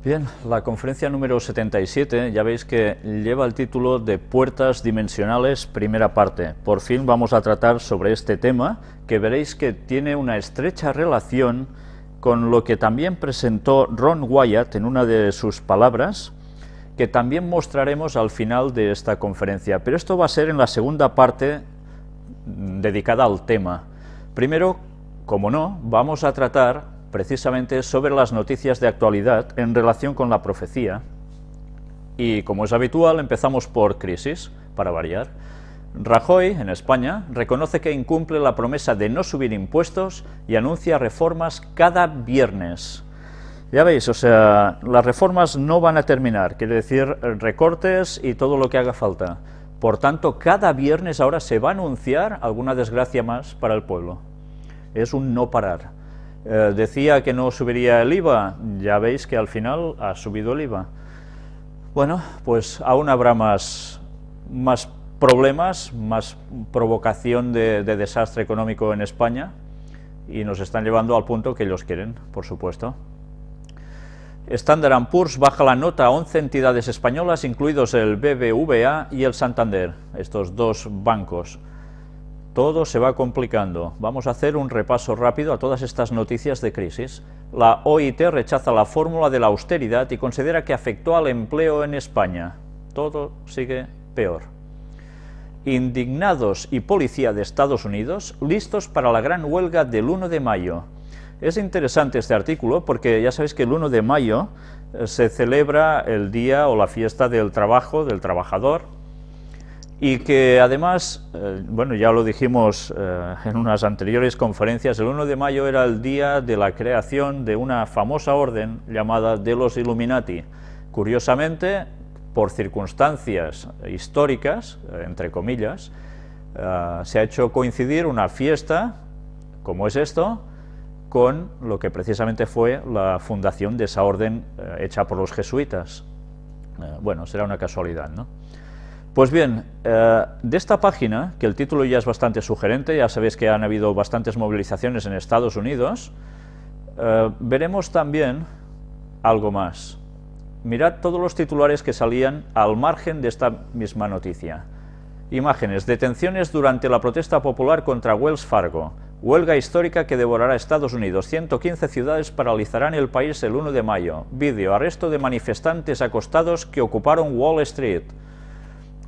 Bien, la conferencia número 77 ya veis que lleva el título de Puertas Dimensionales, primera parte. Por fin vamos a tratar sobre este tema, que veréis que tiene una estrecha relación con lo que también presentó Ron Wyatt en una de sus palabras, que también mostraremos al final de esta conferencia. Pero esto va a ser en la segunda parte dedicada al tema. Primero, como no, vamos a tratar precisamente sobre las noticias de actualidad en relación con la profecía. Y como es habitual, empezamos por crisis, para variar. Rajoy, en España, reconoce que incumple la promesa de no subir impuestos y anuncia reformas cada viernes. Ya veis, o sea, las reformas no van a terminar, quiere decir recortes y todo lo que haga falta. Por tanto, cada viernes ahora se va a anunciar alguna desgracia más para el pueblo. Es un no parar. Decía que no subiría el IVA, ya veis que al final ha subido el IVA. Bueno, pues aún habrá más problemas, más provocación de desastre económico en España, y nos están llevando al punto que ellos quieren, por supuesto. Standard & Poor's baja la nota a 11 entidades españolas, incluidos el BBVA y el Santander, estos dos bancos. Todo se va complicando. Vamos a hacer un repaso rápido a todas estas noticias de crisis. La OIT rechaza la fórmula de la austeridad y considera que afectó al empleo en España. Todo sigue peor. Indignados y policía de Estados Unidos listos para la gran huelga del 1 de mayo. Es interesante este artículo porque ya sabéis que el 1 de mayo se celebra el día o la fiesta del trabajo, del trabajador, y que además, bueno, ya lo dijimos en unas anteriores conferencias, el 1 de mayo era el día de la creación de una famosa orden llamada de los Illuminati. Curiosamente, por circunstancias históricas, entre comillas, se ha hecho coincidir una fiesta, como es esto, con lo que precisamente fue la fundación de esa orden hecha por los jesuitas. Bueno, será una casualidad, ¿no? Pues bien, de esta página, que el título ya es bastante sugerente, ya sabéis que han habido bastantes movilizaciones en Estados Unidos, veremos también algo más. Mirad todos los titulares que salían al margen de esta misma noticia. Imágenes: detenciones durante la protesta popular contra Wells Fargo. Huelga histórica que devorará Estados Unidos. 115 ciudades paralizarán el país el 1 de mayo. Vídeo: arresto de manifestantes acostados que ocuparon Wall Street.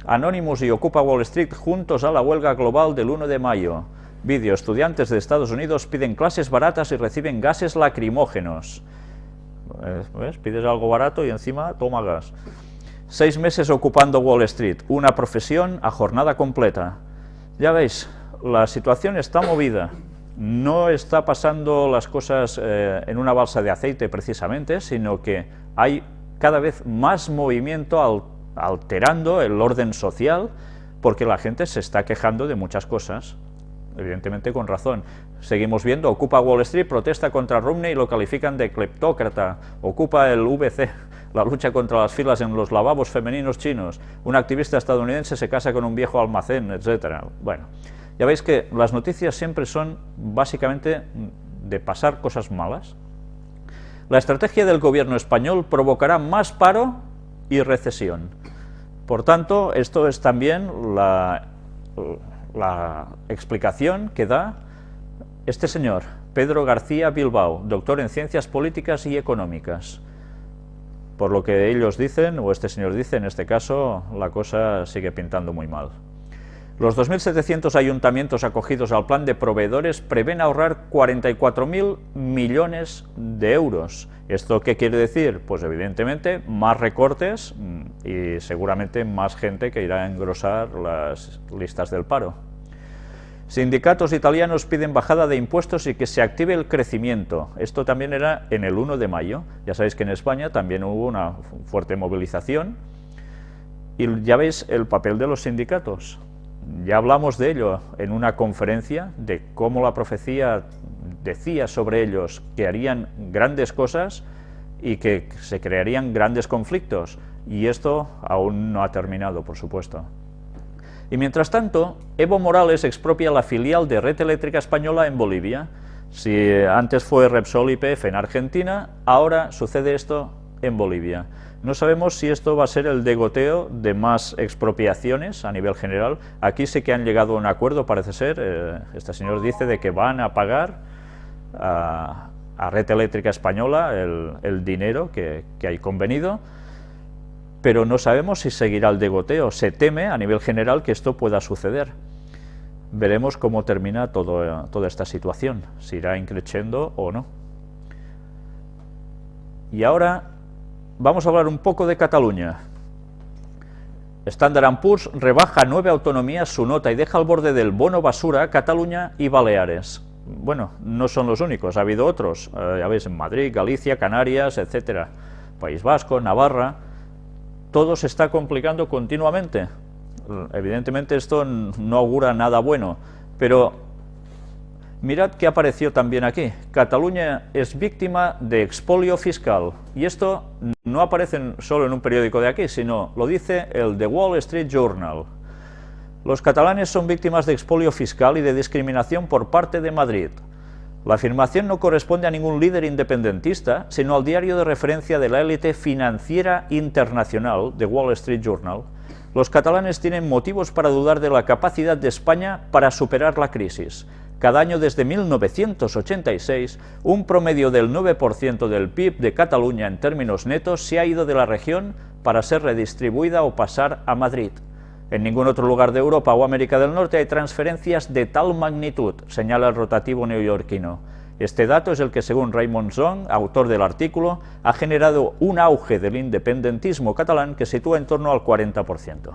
Anonymous y Ocupa Wall Street juntos a la huelga global del 1 de mayo. Vídeo: estudiantes de Estados Unidos piden clases baratas y reciben gases lacrimógenos. ¿Ves? Pides algo barato y encima toma gas. 6 meses ocupando Wall Street, una profesión a jornada completa. Ya veis, la situación está movida. No está pasando las cosas en una balsa de aceite precisamente, sino que hay cada vez más movimiento alterando el orden social, porque la gente se está quejando de muchas cosas, evidentemente con razón. Seguimos viendo: Ocupa Wall Street protesta contra Romney y lo califican de cleptócrata. Ocupa el VC, la lucha contra las filas en los lavabos femeninos chinos. Un activista estadounidense se casa con un viejo almacén, etc. Bueno, ya veis que las noticias siempre son básicamente de pasar cosas malas. La estrategia del gobierno español provocará más paro y recesión. Por tanto, esto es también la explicación que da este señor, Pedro García Bilbao, doctor en Ciencias Políticas y Económicas. Por lo que ellos dicen, o este señor dice, en este caso, la cosa sigue pintando muy mal. Los 2.700 ayuntamientos acogidos al plan de proveedores prevén ahorrar 44.000 millones de euros. ¿Esto qué quiere decir? Pues evidentemente más recortes y seguramente más gente que irá a engrosar las listas del paro. Sindicatos italianos piden bajada de impuestos y que se active el crecimiento. Esto también era en el 1 de mayo. Ya sabéis que en España también hubo una fuerte movilización. Y ya veis el papel de los sindicatos. Ya hablamos de ello en una conferencia, de cómo la profecía decía sobre ellos que harían grandes cosas y que se crearían grandes conflictos. Y esto aún no ha terminado, por supuesto. Y mientras tanto, Evo Morales expropia la filial de Red Eléctrica Española en Bolivia. Si antes fue Repsol YPF en Argentina, ahora sucede esto en Bolivia. No sabemos si esto va a ser el degoteo de más expropiaciones a nivel general. Aquí sí que han llegado a un acuerdo, parece ser. Este señor dice de que van a pagar a Red Eléctrica Española el dinero que hay convenido, pero no sabemos si seguirá el degoteo. Se teme a nivel general que esto pueda suceder. Veremos cómo termina toda esta situación, si irá increciendo o no. Y ahora vamos a hablar un poco de Cataluña. Standard & Poor's rebaja 9 autonomías su nota y deja al borde del bono basura a Cataluña y Baleares. Bueno, no son los únicos, ha habido otros, ya veis, en Madrid, Galicia, Canarias, etcétera, País Vasco, Navarra. Todo se está complicando continuamente. Evidentemente esto no augura nada bueno, pero mirad que apareció también aquí. Cataluña es víctima de expolio fiscal, y esto no aparece solo en un periódico de aquí, sino lo dice el The Wall Street Journal. Los catalanes son víctimas de expolio fiscal y de discriminación por parte de Madrid. La afirmación no corresponde a ningún líder independentista, sino al diario de referencia de la élite financiera internacional, The Wall Street Journal. Los catalanes tienen motivos para dudar de la capacidad de España para superar la crisis. Cada año desde 1986, un promedio del 9% del PIB de Cataluña en términos netos se ha ido de la región para ser redistribuida o pasar a Madrid. En ningún otro lugar de Europa o América del Norte hay transferencias de tal magnitud, señala el rotativo neoyorquino. Este dato es el que, según Raymond Zong, autor del artículo, ha generado un auge del independentismo catalán que sitúa en torno al 40%.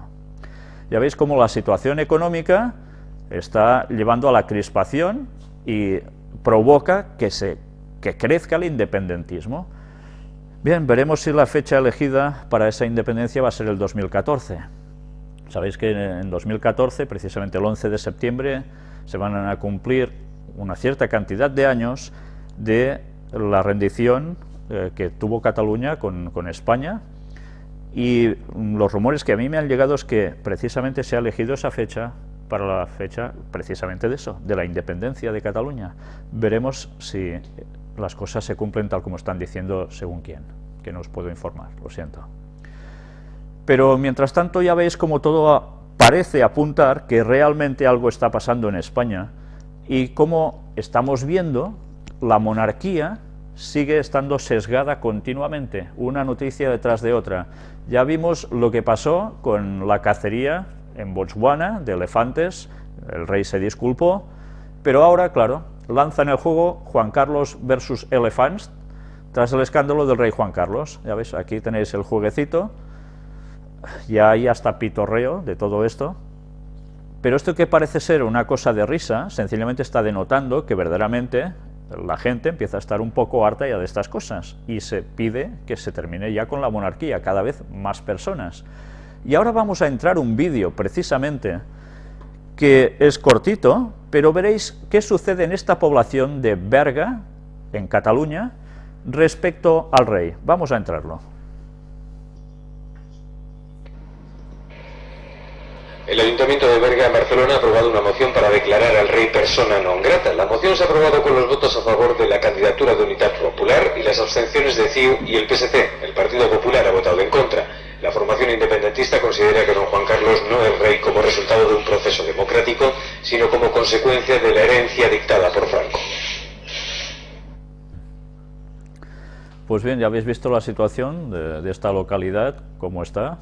Ya veis cómo la situación económica está llevando a la crispación y provoca que crezca el independentismo. Bien, veremos si la fecha elegida para esa independencia va a ser el 2014. Sabéis que en 2014, precisamente el 11 de septiembre, se van a cumplir una cierta cantidad de años de la rendición que tuvo Cataluña con España, y los rumores que a mí me han llegado es que precisamente se ha elegido esa fecha para la fecha precisamente de eso, de la independencia de Cataluña. Veremos si las cosas se cumplen tal como están diciendo según quién, que no os puedo informar, lo siento. Pero mientras tanto ya veis como todo parece apuntar que realmente algo está pasando en España, y como estamos viendo, la monarquía sigue estando sesgada continuamente, una noticia detrás de otra. Ya vimos lo que pasó con la cacería en Botswana de elefantes, el rey se disculpó, pero ahora, claro, lanzan el juego Juan Carlos versus Elephants, tras el escándalo del rey Juan Carlos. Ya veis, aquí tenéis el jueguecito, ya hay hasta pitorreo de todo esto. Pero esto, que parece ser una cosa de risa, sencillamente está denotando que verdaderamente la gente empieza a estar un poco harta ya de estas cosas y se pide que se termine ya con la monarquía, cada vez más personas. Y ahora vamos a entrar un vídeo precisamente que es cortito, pero veréis qué sucede en esta población de Berga, en Cataluña, respecto al rey. Vamos a entrarlo. El Ayuntamiento de Berga, en Barcelona, ha aprobado una moción para declarar al rey persona non grata. La moción se ha aprobado con los votos a favor de la candidatura de Unitat Popular y las abstenciones de CiU y el PSC. El Partido Popular ha votado en contra. La formación independentista considera que don Juan Carlos no es rey como resultado de un proceso democrático, sino como consecuencia de la herencia dictada por Franco. Pues bien, ya habéis visto la situación de esta localidad, cómo está.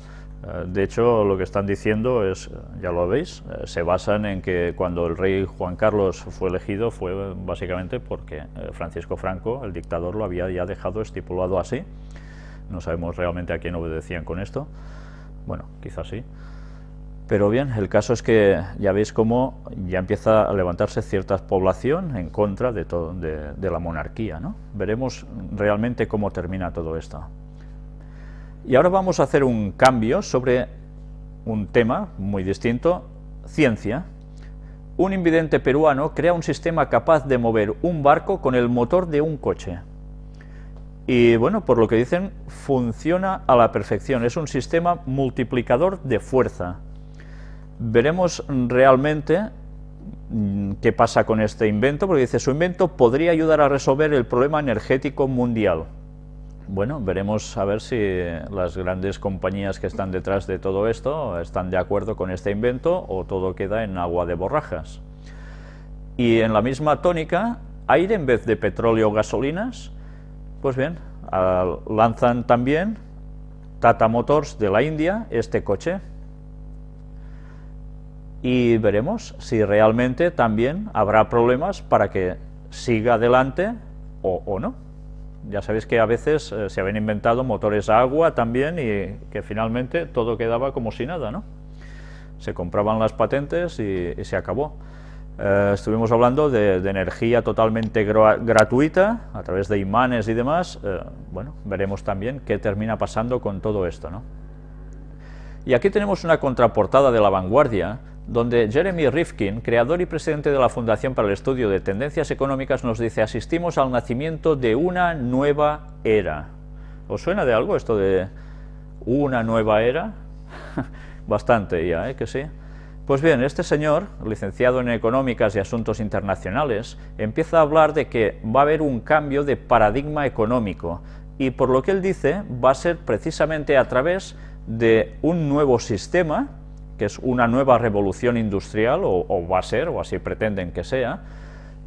De hecho, lo que están diciendo es, ya lo veis, se basan en que cuando el rey Juan Carlos fue elegido fue básicamente porque Francisco Franco, el dictador, lo había ya dejado estipulado así. No sabemos realmente a quién obedecían con esto. Bueno, quizás sí. Pero bien, el caso es que ya veis cómo ya empieza a levantarse cierta población en contra de la monarquía, ¿no? Veremos realmente cómo termina todo esto. Y ahora vamos a hacer un cambio sobre un tema muy distinto, ciencia. Un invidente peruano crea un sistema capaz de mover un barco con el motor de un coche. Y bueno, por lo que dicen, funciona a la perfección. Es un sistema multiplicador de fuerza. Veremos realmente qué pasa con este invento, porque dice, su invento podría ayudar a resolver el problema energético mundial. Bueno, veremos a ver si las grandes compañías que están detrás de todo esto están de acuerdo con este invento o todo queda en agua de borrajas. Y en la misma tónica, aire en vez de petróleo o gasolinas, pues bien, lanzan también Tata Motors de la India este coche. Y veremos si realmente también habrá problemas para que siga adelante o no. Ya sabéis que a veces se habían inventado motores a agua también y que finalmente todo quedaba como si nada, ¿no? Se compraban las patentes y se acabó. Estuvimos hablando de energía totalmente gratuita a través de imanes y demás. Bueno, veremos también qué termina pasando con todo esto, ¿no? Y aquí tenemos una contraportada de La Vanguardia, donde Jeremy Rifkin, creador y presidente de la Fundación para el Estudio de Tendencias Económicas, nos dice: asistimos al nacimiento de una nueva era. ¿Os suena de algo esto de una nueva era? Bastante ya, ¿eh? Que sí. Pues bien, este señor, licenciado en Económicas y Asuntos Internacionales, empieza a hablar de que va a haber un cambio de paradigma económico, y por lo que él dice, va a ser precisamente a través de un nuevo sistema, que es una nueva revolución industrial, o va a ser, o así pretenden que sea,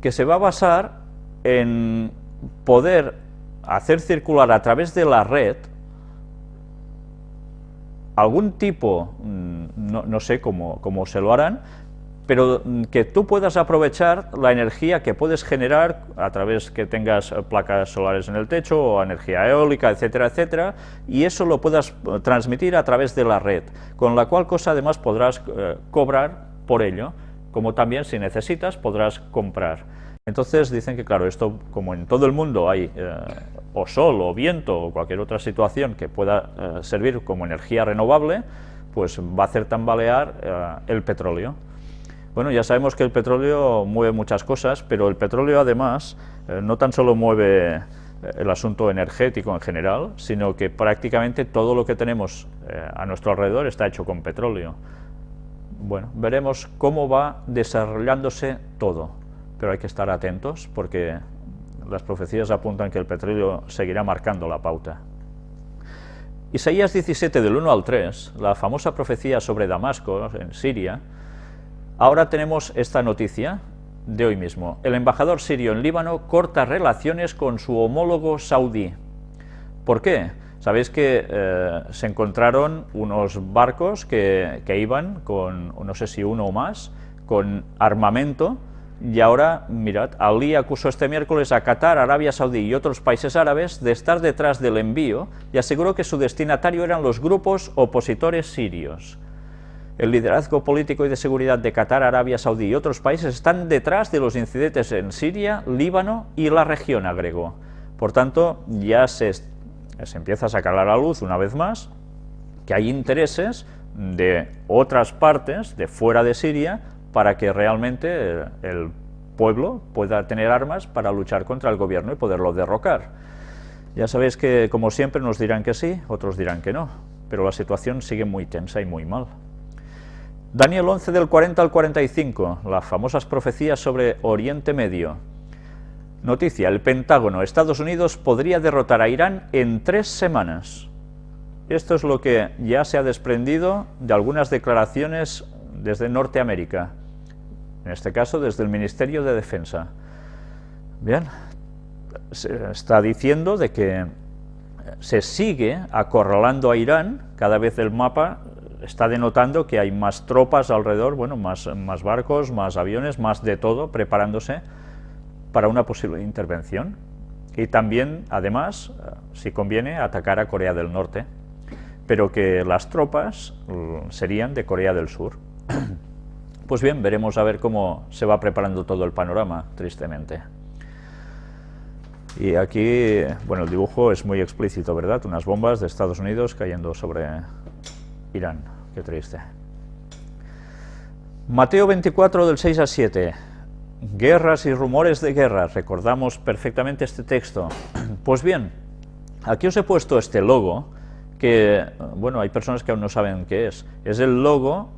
que se va a basar en poder hacer circular a través de la red algún tipo, no sé cómo se lo harán, pero que tú puedas aprovechar la energía que puedes generar a través que tengas placas solares en el techo o energía eólica, etcétera, etcétera, y eso lo puedas transmitir a través de la red, con la cual cosa además podrás cobrar por ello, como también si necesitas podrás comprar. Entonces dicen que claro, esto como en todo el mundo hay o sol o viento o cualquier otra situación que pueda servir como energía renovable, pues va a hacer tambalear el petróleo. Bueno, ya sabemos que el petróleo mueve muchas cosas, pero el petróleo además no tan solo mueve el asunto energético en general, sino que prácticamente todo lo que tenemos a nuestro alrededor está hecho con petróleo. Bueno, veremos cómo va desarrollándose todo, pero hay que estar atentos porque las profecías apuntan que el petróleo seguirá marcando la pauta. Isaías 17 del 1 al 3, la famosa profecía sobre Damasco en Siria. Ahora tenemos esta noticia de hoy mismo. El embajador sirio en Líbano corta relaciones con su homólogo saudí. ¿Por qué? Sabéis que se encontraron unos barcos que iban con, no sé si uno o más, con armamento, y ahora, mirad, Ali acusó este miércoles a Qatar, Arabia Saudí y otros países árabes de estar detrás del envío y aseguró que su destinatario eran los grupos opositores sirios. El liderazgo político y de seguridad de Qatar, Arabia Saudí y otros países están detrás de los incidentes en Siria, Líbano y la región, agregó. Por tanto, ya se empieza a sacar a la luz una vez más que hay intereses de otras partes, de fuera de Siria, para que realmente el pueblo pueda tener armas para luchar contra el gobierno y poderlo derrocar. Ya sabéis que, como siempre, nos dirán que sí, otros dirán que no, pero la situación sigue muy tensa y muy mal. Daniel 11 del 40 al 45, las famosas profecías sobre Oriente Medio. Noticia: el Pentágono, Estados Unidos podría derrotar a Irán en 3 semanas. Esto es lo que ya se ha desprendido de algunas declaraciones desde Norteamérica, en este caso desde el Ministerio de Defensa. Bien, se está diciendo de que se sigue acorralando a Irán, cada vez el mapa está denotando que hay más tropas alrededor, bueno, más barcos, más aviones, más de todo, preparándose para una posible intervención. Y también, además, si conviene, atacar a Corea del Norte, pero que las tropas serían de Corea del Sur. Pues bien, veremos a ver cómo se va preparando todo el panorama, tristemente. Y aquí, bueno, el dibujo es muy explícito, ¿verdad? Unas bombas de Estados Unidos cayendo sobre Irán. Qué triste. Mateo 24, del 6 al 7. Guerras y rumores de guerra. Recordamos perfectamente este texto. Pues bien, aquí os he puesto este logo, que, bueno, hay personas que aún no saben qué es. Es el logo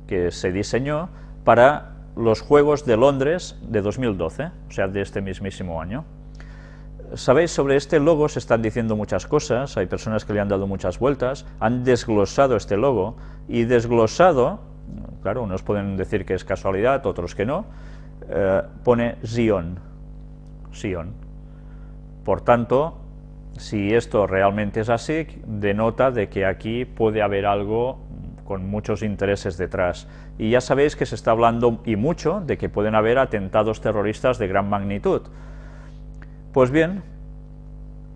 que se diseñó para los Juegos de Londres de 2012, o sea, de este mismísimo año. Sabéis, sobre este logo se están diciendo muchas cosas, hay personas que le han dado muchas vueltas, han desglosado este logo, y desglosado, claro, unos pueden decir que es casualidad, otros que no, pone Zion, Sion. Por tanto, si esto realmente es así, denota de que aquí puede haber algo con muchos intereses detrás. Y ya sabéis que se está hablando, y mucho, de que pueden haber atentados terroristas de gran magnitud. Pues bien,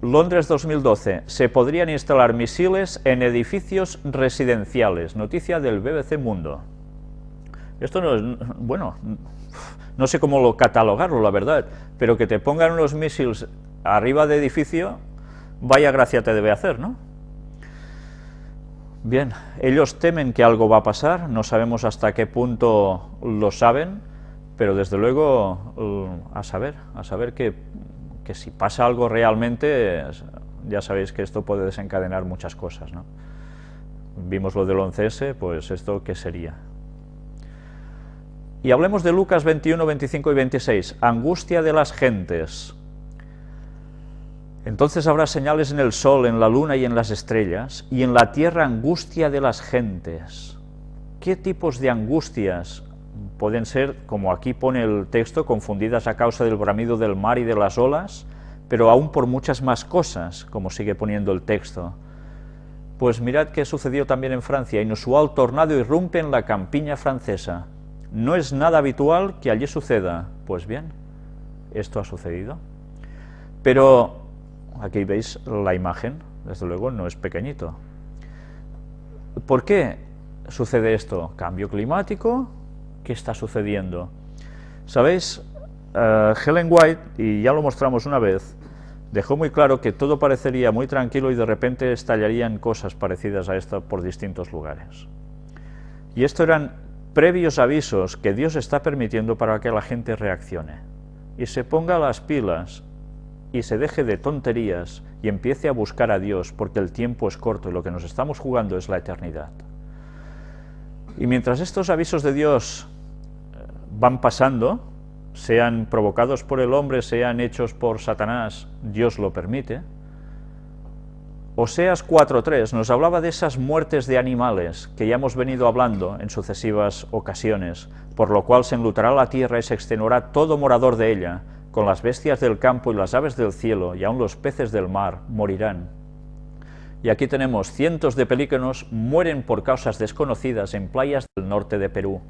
Londres 2012, se podrían instalar misiles en edificios residenciales, noticia del BBC Mundo. Esto no es, bueno, no sé cómo catalogarlo, la verdad, pero que te pongan unos misiles arriba de edificio, vaya gracia te debe hacer, ¿no? Bien, ellos temen que algo va a pasar, no sabemos hasta qué punto lo saben, pero desde luego a saber que si pasa algo realmente, ya sabéis que esto puede desencadenar muchas cosas, ¿no? Vimos lo del 11S, pues esto ¿qué sería? Y hablemos de Lucas 21, 25 y 26, angustia de las gentes. Entonces habrá señales en el sol, en la luna y en las estrellas, y en la tierra angustia de las gentes. ¿Qué tipos de angustias pueden ser, como aquí pone el texto, confundidas a causa del bramido del mar y de las olas, pero aún por muchas más cosas, como sigue poniendo el texto? Pues mirad qué sucedió también en Francia. Inusual tornado irrumpe en la campiña francesa. No es nada habitual que allí suceda. Pues bien, esto ha sucedido. Pero aquí veis la imagen, desde luego no es pequeñito. ¿Por qué sucede esto? ¿Cambio climático? ¿Qué está sucediendo? ¿Sabéis? Ellen White, y ya lo mostramos una vez, dejó muy claro que todo parecería muy tranquilo y de repente estallarían cosas parecidas a esta por distintos lugares. Y esto eran previos avisos que Dios está permitiendo para que la gente reaccione y se ponga las pilas y se deje de tonterías y empiece a buscar a Dios, porque el tiempo es corto y lo que nos estamos jugando es la eternidad. Y mientras estos avisos de Dios van pasando, sean provocados por el hombre, sean hechos por Satanás, Dios lo permite. Oseas 4:3 nos hablaba de esas muertes de animales que ya hemos venido hablando en sucesivas ocasiones, por lo cual se enlutará la tierra y se extenuará todo morador de ella, con las bestias del campo y las aves del cielo, y aun los peces del mar morirán. Y aquí tenemos cientos de pelícanos mueren por causas desconocidas en playas del norte de Perú.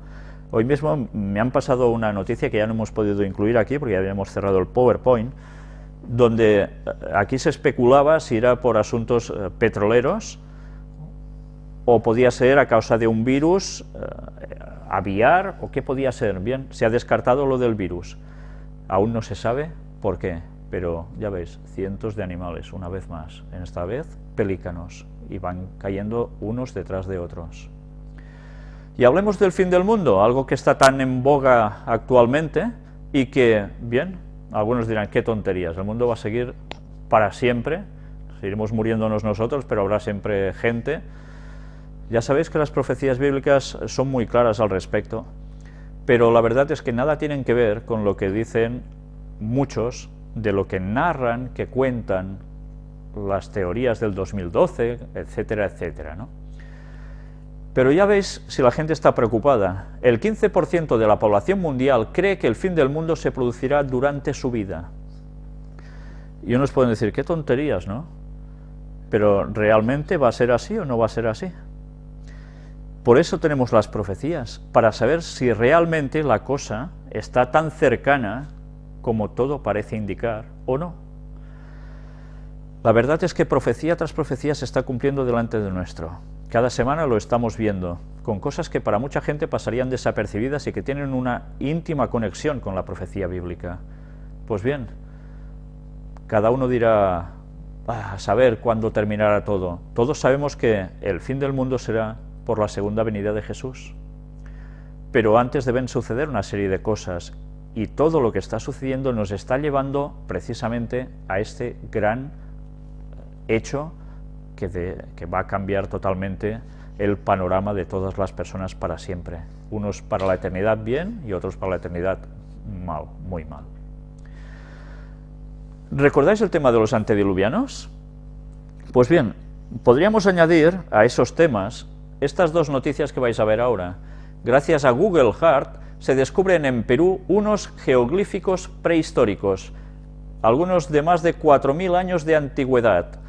Hoy mismo me han pasado una noticia que ya no hemos podido incluir aquí porque ya habíamos cerrado el PowerPoint, donde aquí se especulaba si era por asuntos petroleros o podía ser a causa de un virus aviar, o qué podía ser. Bien, se ha descartado lo del virus. Aún no se sabe por qué, pero ya veis, cientos de animales, una vez más, en esta vez pelícanos, y van cayendo unos detrás de otros. Y hablemos del fin del mundo, algo que está tan en boga actualmente y que, bien, algunos dirán, qué tonterías, el mundo va a seguir para siempre, seguiremos muriéndonos nosotros, pero habrá siempre gente. Ya sabéis que las profecías bíblicas son muy claras al respecto, pero la verdad es que nada tienen que ver con lo que dicen muchos, de lo que narran, que cuentan las teorías del 2012, etcétera, etcétera, ¿no? Pero ya veis si la gente está preocupada. El 15% de la población mundial cree que el fin del mundo se producirá durante su vida. Y unos pueden decir, qué tonterías, ¿no? Pero ¿realmente va a ser así o no va a ser así? Por eso tenemos las profecías, para saber si realmente la cosa está tan cercana como todo parece indicar o no. La verdad es que profecía tras profecía se está cumpliendo delante de nuestro. Cada semana lo estamos viendo, con cosas que para mucha gente pasarían desapercibidas y que tienen una íntima conexión con la profecía bíblica. Pues bien, cada uno dirá, a saber cuándo terminará todo. Todos sabemos que el fin del mundo será por la segunda venida de Jesús. Pero antes deben suceder una serie de cosas, y todo lo que está sucediendo nos está llevando precisamente a este gran hecho que va a cambiar totalmente el panorama de todas las personas para siempre. Unos para la eternidad bien y otros para la eternidad mal, muy mal. ¿Recordáis el tema de los antediluvianos? Pues bien, podríamos añadir a esos temas estas dos noticias que vais a ver ahora. Gracias a Google Earth se descubren en Perú unos geoglíficos prehistóricos, algunos de más de 4000 años de antigüedad.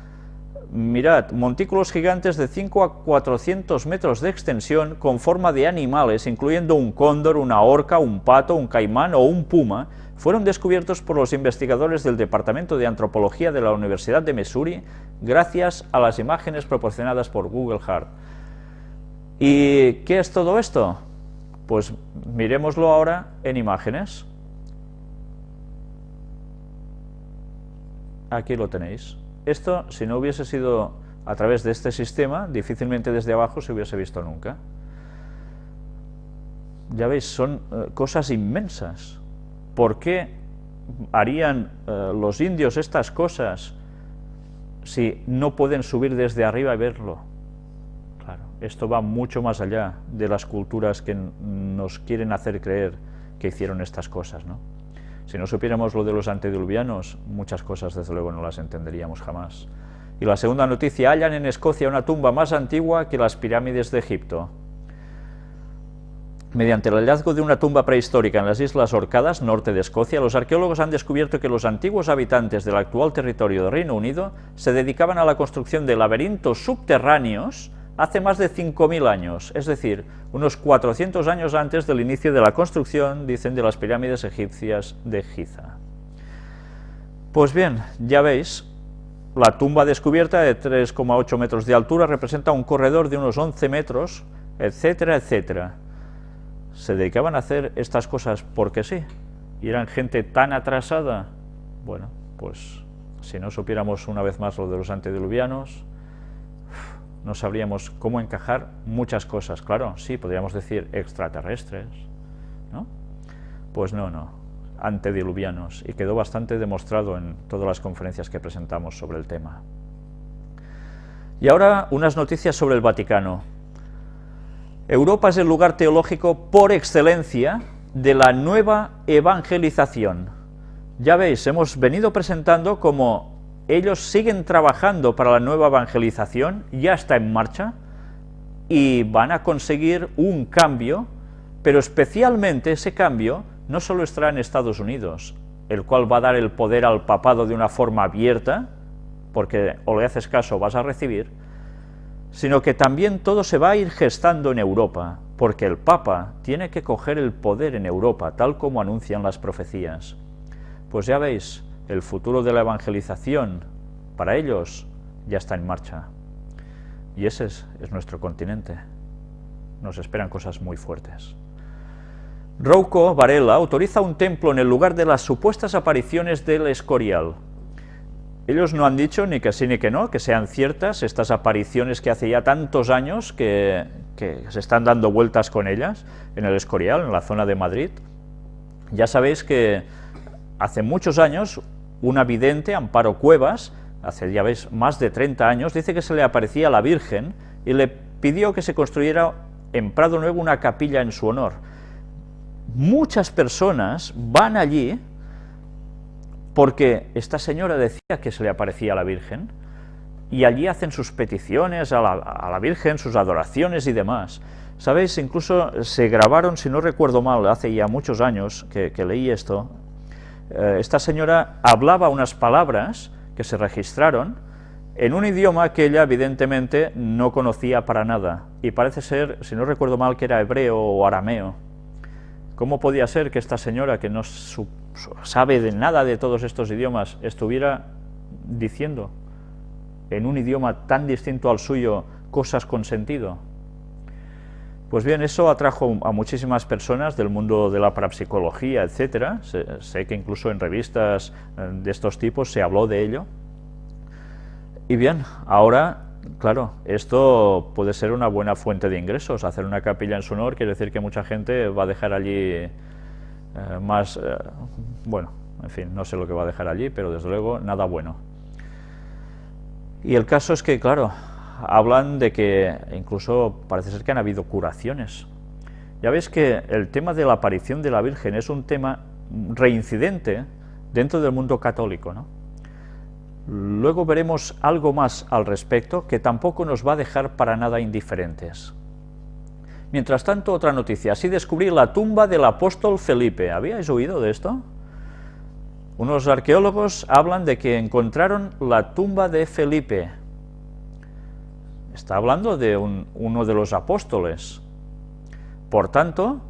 Mirad, montículos gigantes de 5 a 400 metros de extensión con forma de animales, incluyendo un cóndor, una orca, un pato, un caimán o un puma, fueron descubiertos por los investigadores del Departamento de Antropología de la Universidad de Missouri gracias a las imágenes proporcionadas por Google Earth. ¿Y qué es todo esto? Pues miremoslo ahora en imágenes. Aquí lo tenéis. Esto, si no hubiese sido a través de este sistema, difícilmente desde abajo se hubiese visto nunca. Ya veis, son cosas inmensas. ¿Por qué harían los indios estas cosas si no pueden subir desde arriba y verlo? Claro, esto va mucho más allá de las culturas que nos quieren hacer creer que hicieron estas cosas, ¿no? Si no supiéramos lo de los antediluvianos, muchas cosas desde luego no las entenderíamos jamás. Y la segunda noticia: hallan en Escocia una tumba más antigua que las pirámides de Egipto. Mediante el hallazgo de una tumba prehistórica en las Islas Orcadas, norte de Escocia, los arqueólogos han descubierto que los antiguos habitantes del actual territorio del Reino Unido se dedicaban a la construcción de laberintos subterráneos hace más de 5000 años, es decir, unos 400 años antes del inicio de la construcción, dicen, de las pirámides egipcias de Giza. Pues bien, ya veis, la tumba descubierta de 3,8 metros de altura representa un corredor de unos 11 metros, etcétera, etcétera. Se dedicaban a hacer estas cosas porque sí, y eran gente tan atrasada. Bueno, pues si no supiéramos una vez más lo de los antediluvianos, no sabríamos cómo encajar muchas cosas. Claro, sí, podríamos decir extraterrestres, ¿no? Pues no, antediluvianos, y quedó bastante demostrado en todas las conferencias que presentamos sobre el tema. Y ahora unas noticias sobre el Vaticano. Europa es el lugar teológico por excelencia de la nueva evangelización. Ya veis, hemos venido presentando cómo ellos siguen trabajando para la nueva evangelización, ya está en marcha, y van a conseguir un cambio, pero especialmente ese cambio no solo estará en Estados Unidos, el cual va a dar el poder al papado de una forma abierta, porque o le haces caso o vas a recibir, sino que también todo se va a ir gestando en Europa, porque el Papa tiene que coger el poder en Europa, tal como anuncian las profecías. Pues ya veis, el futuro de la evangelización, para ellos, ya está en marcha. Y ese es nuestro continente. Nos esperan cosas muy fuertes. Rouco Varela autoriza un templo en el lugar de las supuestas apariciones del Escorial. Ellos no han dicho ni que sí ni que no, que sean ciertas estas apariciones que hace ya tantos años que se están dando vueltas con ellas en el Escorial, en la zona de Madrid. Ya sabéis que hace muchos años una vidente, Amparo Cuevas, hace ya veis más de 30 años, dice que se le aparecía a la Virgen y le pidió que se construyera en Prado Nuevo una capilla en su honor. Muchas personas van allí porque esta señora decía que se le aparecía a la Virgen, y allí hacen sus peticiones a la Virgen, sus adoraciones y demás. ¿Sabéis? Incluso se grabaron, si no recuerdo mal, hace ya muchos años que leí esto, esta señora hablaba unas palabras que se registraron en un idioma que ella evidentemente no conocía para nada, y parece ser, si no recuerdo mal, que era hebreo o arameo. ¿Cómo podía ser que esta señora, que no sabe de nada de todos estos idiomas, estuviera diciendo en un idioma tan distinto al suyo cosas con sentido? Pues bien, eso atrajo a muchísimas personas del mundo de la parapsicología, etcétera. Sé que incluso en revistas de estos tipos se habló de ello. Y bien, ahora, claro, esto puede ser una buena fuente de ingresos. Hacer una capilla en su honor quiere decir que mucha gente va a dejar allí bueno, en fin, no sé lo que va a dejar allí, pero desde luego nada bueno. Y el caso es que, claro, hablan de que incluso parece ser que han habido curaciones. Ya veis que el tema de la aparición de la Virgen es un tema reincidente dentro del mundo católico, ¿no? Luego veremos algo más al respecto que tampoco nos va a dejar para nada indiferentes. Mientras tanto, otra noticia. Así descubrí la tumba del apóstol Felipe. ¿Habíais oído de esto? Unos arqueólogos hablan de que encontraron la tumba de Felipe. Está hablando de uno de los apóstoles. Por tanto,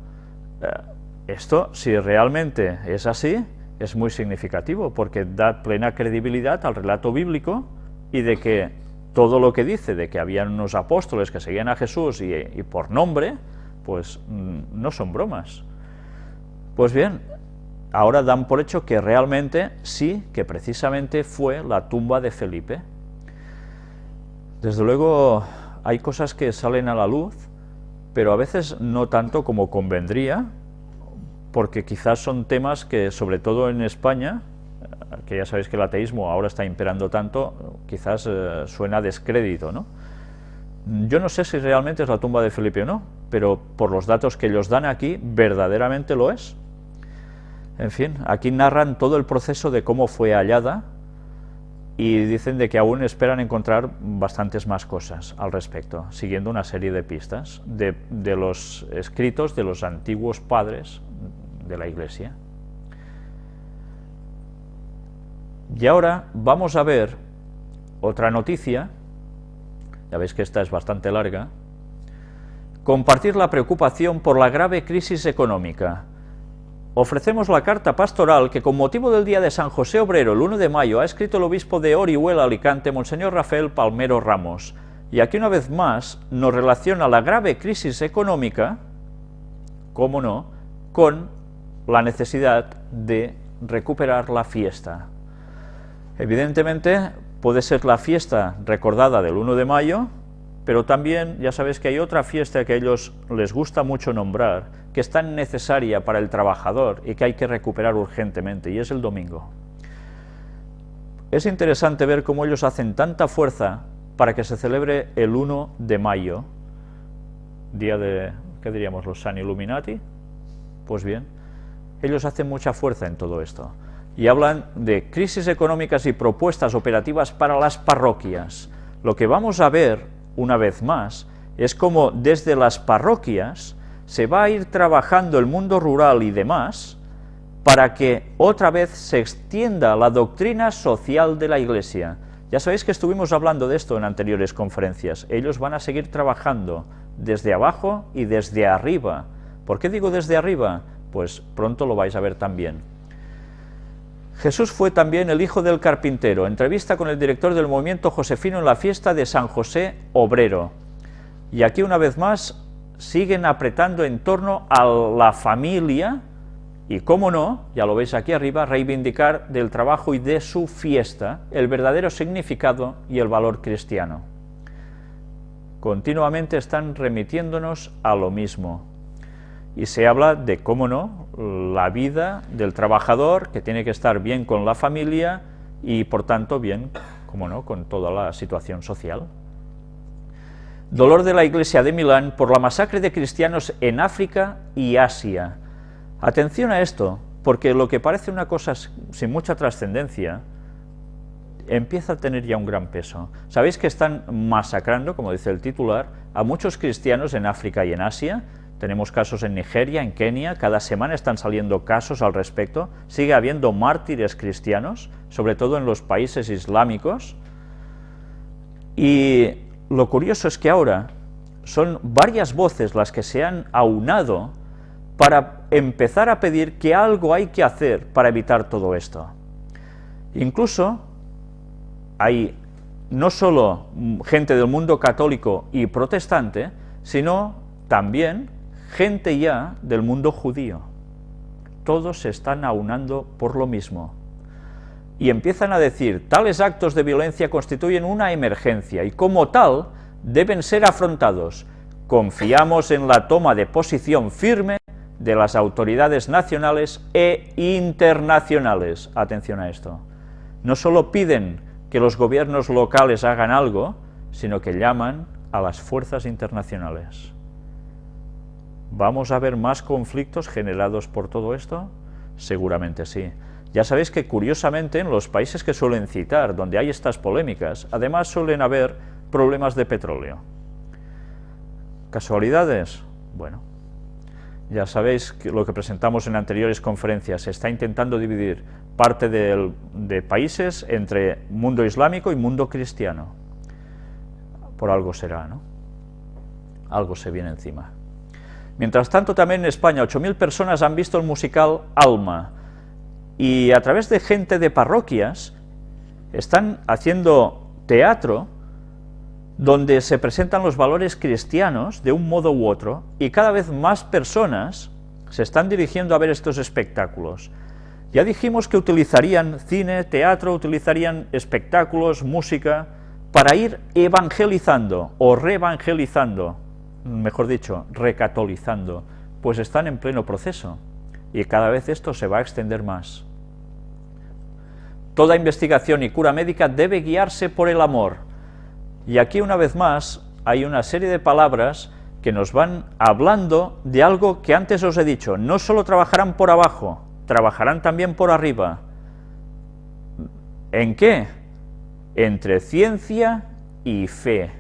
esto, si realmente es así, es muy significativo, porque da plena credibilidad al relato bíblico y de que todo lo que dice de que habían unos apóstoles que seguían a Jesús y por nombre, pues no son bromas. Pues bien, ahora dan por hecho que realmente sí, que precisamente fue la tumba de Felipe. Desde luego hay cosas que salen a la luz, pero a veces no tanto como convendría, porque quizás son temas que, sobre todo en España, que ya sabéis que el ateísmo ahora está imperando tanto, quizás suena a descrédito, ¿no? Yo no sé si realmente es la tumba de Felipe o no, pero por los datos que ellos dan aquí, verdaderamente lo es. En fin, aquí narran todo el proceso de cómo fue hallada y dicen de que aún esperan encontrar bastantes más cosas al respecto, siguiendo una serie de pistas de los escritos de los antiguos padres de la Iglesia. Y ahora vamos a ver otra noticia, ya veis que esta es bastante larga. Compartir la preocupación por la grave crisis económica. Ofrecemos la carta pastoral que con motivo del día de San José Obrero, el 1 de mayo, ha escrito el obispo de Orihuela, Alicante, Monseñor Rafael Palmero Ramos, y aquí una vez más nos relaciona la grave crisis económica, cómo no, con la necesidad de recuperar la fiesta. Evidentemente puede ser la fiesta recordada del 1 de mayo, pero también ya sabéis que hay otra fiesta que a ellos les gusta mucho nombrar, que es tan necesaria para el trabajador y que hay que recuperar urgentemente, y es el domingo. Es interesante ver cómo ellos hacen tanta fuerza para que se celebre el 1 de mayo, día de, ¿qué diríamos?, los San Illuminati. Pues bien, ellos hacen mucha fuerza en todo esto y hablan de crisis económicas y propuestas operativas para las parroquias. Lo que vamos a ver una vez más es cómo desde las parroquias se va a ir trabajando el mundo rural y demás para que otra vez se extienda la doctrina social de la Iglesia. Ya sabéis que estuvimos hablando de esto en anteriores conferencias. Ellos van a seguir trabajando desde abajo y desde arriba. ¿Por qué digo desde arriba? Pues pronto lo vais a ver también. Jesús fue también el hijo del carpintero. Entrevista con el director del movimiento josefino en la fiesta de San José Obrero. Y aquí una vez más siguen apretando en torno a la familia y, cómo no, ya lo veis aquí arriba, reivindicar del trabajo y de su fiesta el verdadero significado y el valor cristiano. Continuamente están remitiéndonos a lo mismo. Y se habla de, cómo no, la vida del trabajador, que tiene que estar bien con la familia y, por tanto, bien, cómo no, con toda la situación social. Dolor de la Iglesia de Milán por la masacre de cristianos en África y Asia. Atención a esto, porque lo que parece una cosa sin mucha trascendencia empieza a tener ya un gran peso. Sabéis que están masacrando, como dice el titular, a muchos cristianos en África y en Asia. Tenemos casos en Nigeria, en Kenia, cada semana están saliendo casos al respecto. Sigue habiendo mártires cristianos, sobre todo en los países islámicos. Y lo curioso es que ahora son varias voces las que se han aunado para empezar a pedir que algo hay que hacer para evitar todo esto. Incluso hay no solo gente del mundo católico y protestante, sino también gente ya del mundo judío. Todos se están aunando por lo mismo. Y empiezan a decir, tales actos de violencia constituyen una emergencia y como tal deben ser afrontados. Confiamos en la toma de posición firme de las autoridades nacionales e internacionales. Atención a esto. No solo piden que los gobiernos locales hagan algo, sino que llaman a las fuerzas internacionales. ¿Vamos a ver más conflictos generados por todo esto? Seguramente sí. Ya sabéis que curiosamente en los países que suelen citar, donde hay estas polémicas, además suelen haber problemas de petróleo. ¿Casualidades? Bueno, ya sabéis que lo que presentamos en anteriores conferencias, se está intentando dividir parte de países entre mundo islámico y mundo cristiano. Por algo será, ¿no? Algo se viene encima. Mientras tanto, también en España, 8.000 personas han visto el musical Alma, y a través de gente de parroquias están haciendo teatro donde se presentan los valores cristianos de un modo u otro, y cada vez más personas se están dirigiendo a ver estos espectáculos. Ya dijimos que utilizarían cine, teatro, utilizarían espectáculos, música, para ir evangelizando o reevangelizando, mejor dicho, recatolizando, pues están en pleno proceso, y cada vez esto se va a extender más. Toda investigación y cura médica debe guiarse por el amor. Y aquí una vez más hay una serie de palabras que nos van hablando de algo que antes os he dicho, no solo trabajarán por abajo, trabajarán también por arriba. ¿En qué? Entre ciencia y fe.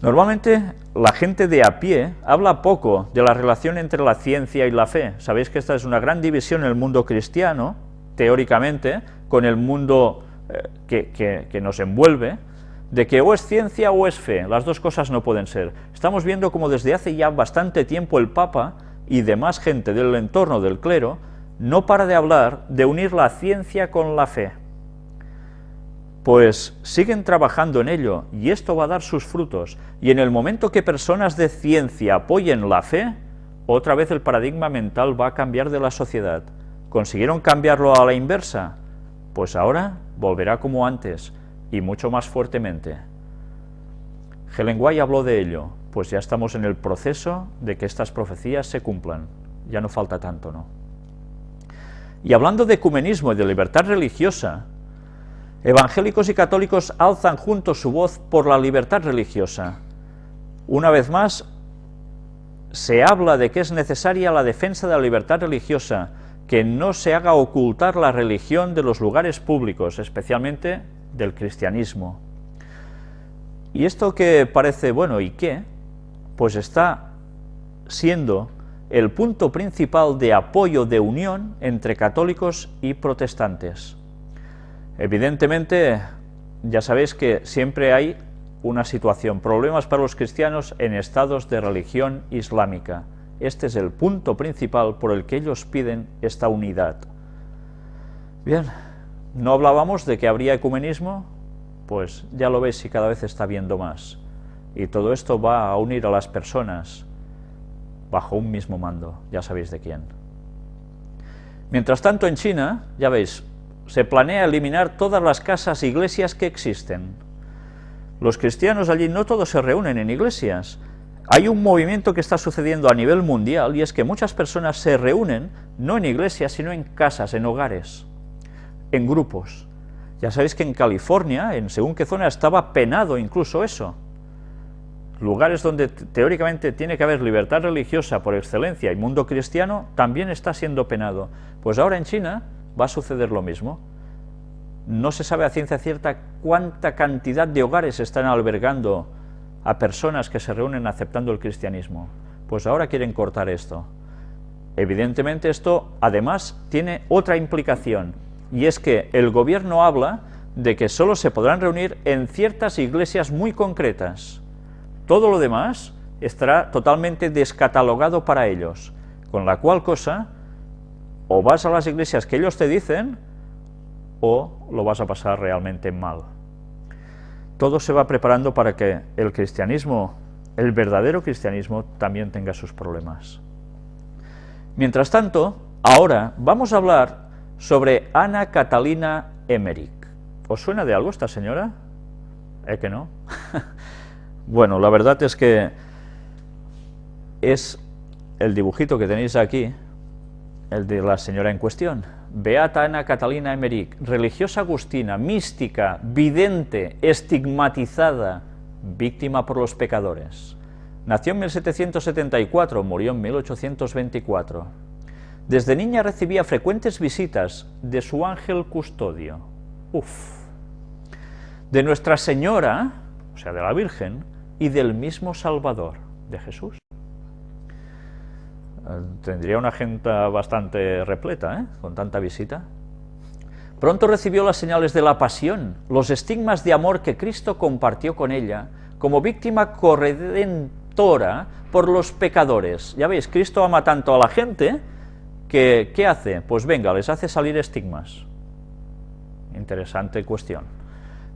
Normalmente la gente de a pie habla poco de la relación entre la ciencia y la fe. Sabéis que esta es una gran división en el mundo cristiano, teóricamente, con el mundo que nos envuelve, de que o es ciencia o es fe, las dos cosas no pueden ser. Estamos viendo como desde hace ya bastante tiempo el Papa y demás gente del entorno del clero no para de hablar de unir la ciencia con la fe. Pues siguen trabajando en ello, y esto va a dar sus frutos, y en el momento que personas de ciencia apoyen la fe, otra vez el paradigma mental va a cambiar de la sociedad. ¿Consiguieron cambiarlo a la inversa? Pues ahora volverá como antes, y mucho más fuertemente. Helen White habló de ello, pues ya estamos en el proceso de que estas profecías se cumplan, ya no falta tanto, ¿no? Y hablando de ecumenismo y de libertad religiosa, evangélicos y católicos alzan juntos su voz por la libertad religiosa. Una vez más, se habla de que es necesaria la defensa de la libertad religiosa, que no se haga ocultar la religión de los lugares públicos, especialmente del cristianismo. Y esto que parece, bueno, ¿y qué? Pues está siendo el punto principal de apoyo, de unión entre católicos y protestantes. Evidentemente, ya sabéis que siempre hay una situación, problemas para los cristianos en estados de religión islámica. Este es el punto principal por el que ellos piden esta unidad. Bien, ¿no hablábamos de que habría ecumenismo? Pues ya lo veis y cada vez está habiendo más. Y todo esto va a unir a las personas bajo un mismo mando, ya sabéis de quién. Mientras tanto, en China, ya veis, se planea eliminar todas las casas e iglesias que existen. Los cristianos allí no todos se reúnen en iglesias. Hay un movimiento que está sucediendo a nivel mundial, y es que muchas personas se reúnen no en iglesias, sino en casas, en hogares, en grupos. Ya sabéis que en California, en según qué zona, estaba penado incluso eso. Lugares donde teóricamente tiene que haber libertad religiosa por excelencia y mundo cristiano, también está siendo penado. Pues ahora en China va a suceder lo mismo. No se sabe a ciencia cierta cuánta cantidad de hogares están albergando a personas que se reúnen aceptando el cristianismo. Pues ahora quieren cortar esto. Evidentemente esto además tiene otra implicación, y es que el gobierno habla de que solo se podrán reunir en ciertas iglesias muy concretas. Todo lo demás estará totalmente descatalogado para ellos, con la cual cosa, o vas a las iglesias que ellos te dicen, o lo vas a pasar realmente mal. Todo se va preparando para que el cristianismo, el verdadero cristianismo, también tenga sus problemas. Mientras tanto, ahora vamos a hablar sobre Anna Catalina Emmerich. ¿Os suena de algo esta señora? Que no? Bueno, la verdad es que es el dibujito que tenéis aquí, el de la señora en cuestión. Beata Anna Catalina Emmerich, religiosa agustina, mística, vidente, estigmatizada, víctima por los pecadores. Nació en 1774, murió en 1824. Desde niña recibía frecuentes visitas de su ángel custodio. De Nuestra Señora, o sea, de la Virgen, y del mismo Salvador, de Jesús. Tendría una agenda bastante repleta, con tanta visita. Pronto recibió las señales de la pasión, los estigmas de amor que Cristo compartió con ella, como víctima corredentora por los pecadores. Ya veis, Cristo ama tanto a la gente que, ¿qué hace? Pues venga, les hace salir estigmas. Interesante cuestión.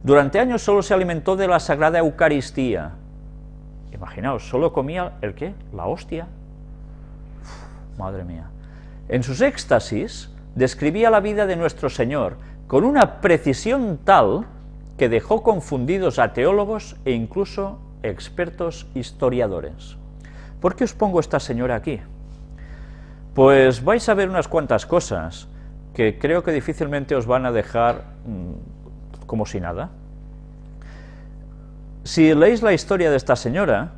Durante años solo se alimentó de la Sagrada Eucaristía. Imaginaos, solo comía, ¿el qué? La hostia. Madre mía. En sus éxtasis describía la vida de nuestro Señor con una precisión tal que dejó confundidos a teólogos e incluso expertos historiadores. ¿Por qué os pongo esta señora aquí? Pues vais a ver unas cuantas cosas que creo que difícilmente os van a dejar como si nada. Si leéis la historia de esta señora,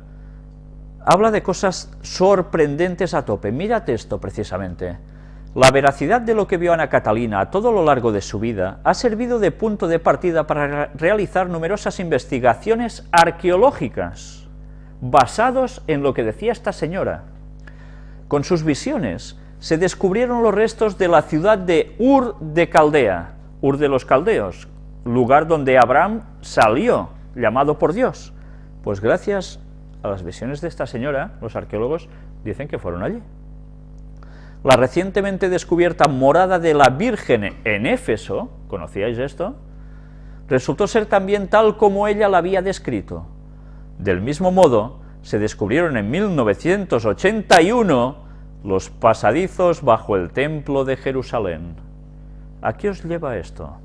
habla de cosas sorprendentes a tope. Mirad esto precisamente. La veracidad de lo que vio Ana Catalina a todo lo largo de su vida ha servido de punto de partida para realizar numerosas investigaciones arqueológicas basados en lo que decía esta señora. Con sus visiones se descubrieron los restos de la ciudad de Ur de Caldea, Ur de los Caldeos, lugar donde Abraham salió, llamado por Dios. Pues gracias a las visiones de esta señora, los arqueólogos dicen que fueron allí. La recientemente descubierta morada de la Virgen en Éfeso, ¿conocíais esto?, resultó ser también tal como ella la había descrito. Del mismo modo, se descubrieron en 1981 los pasadizos bajo el Templo de Jerusalén. ¿A qué os lleva esto?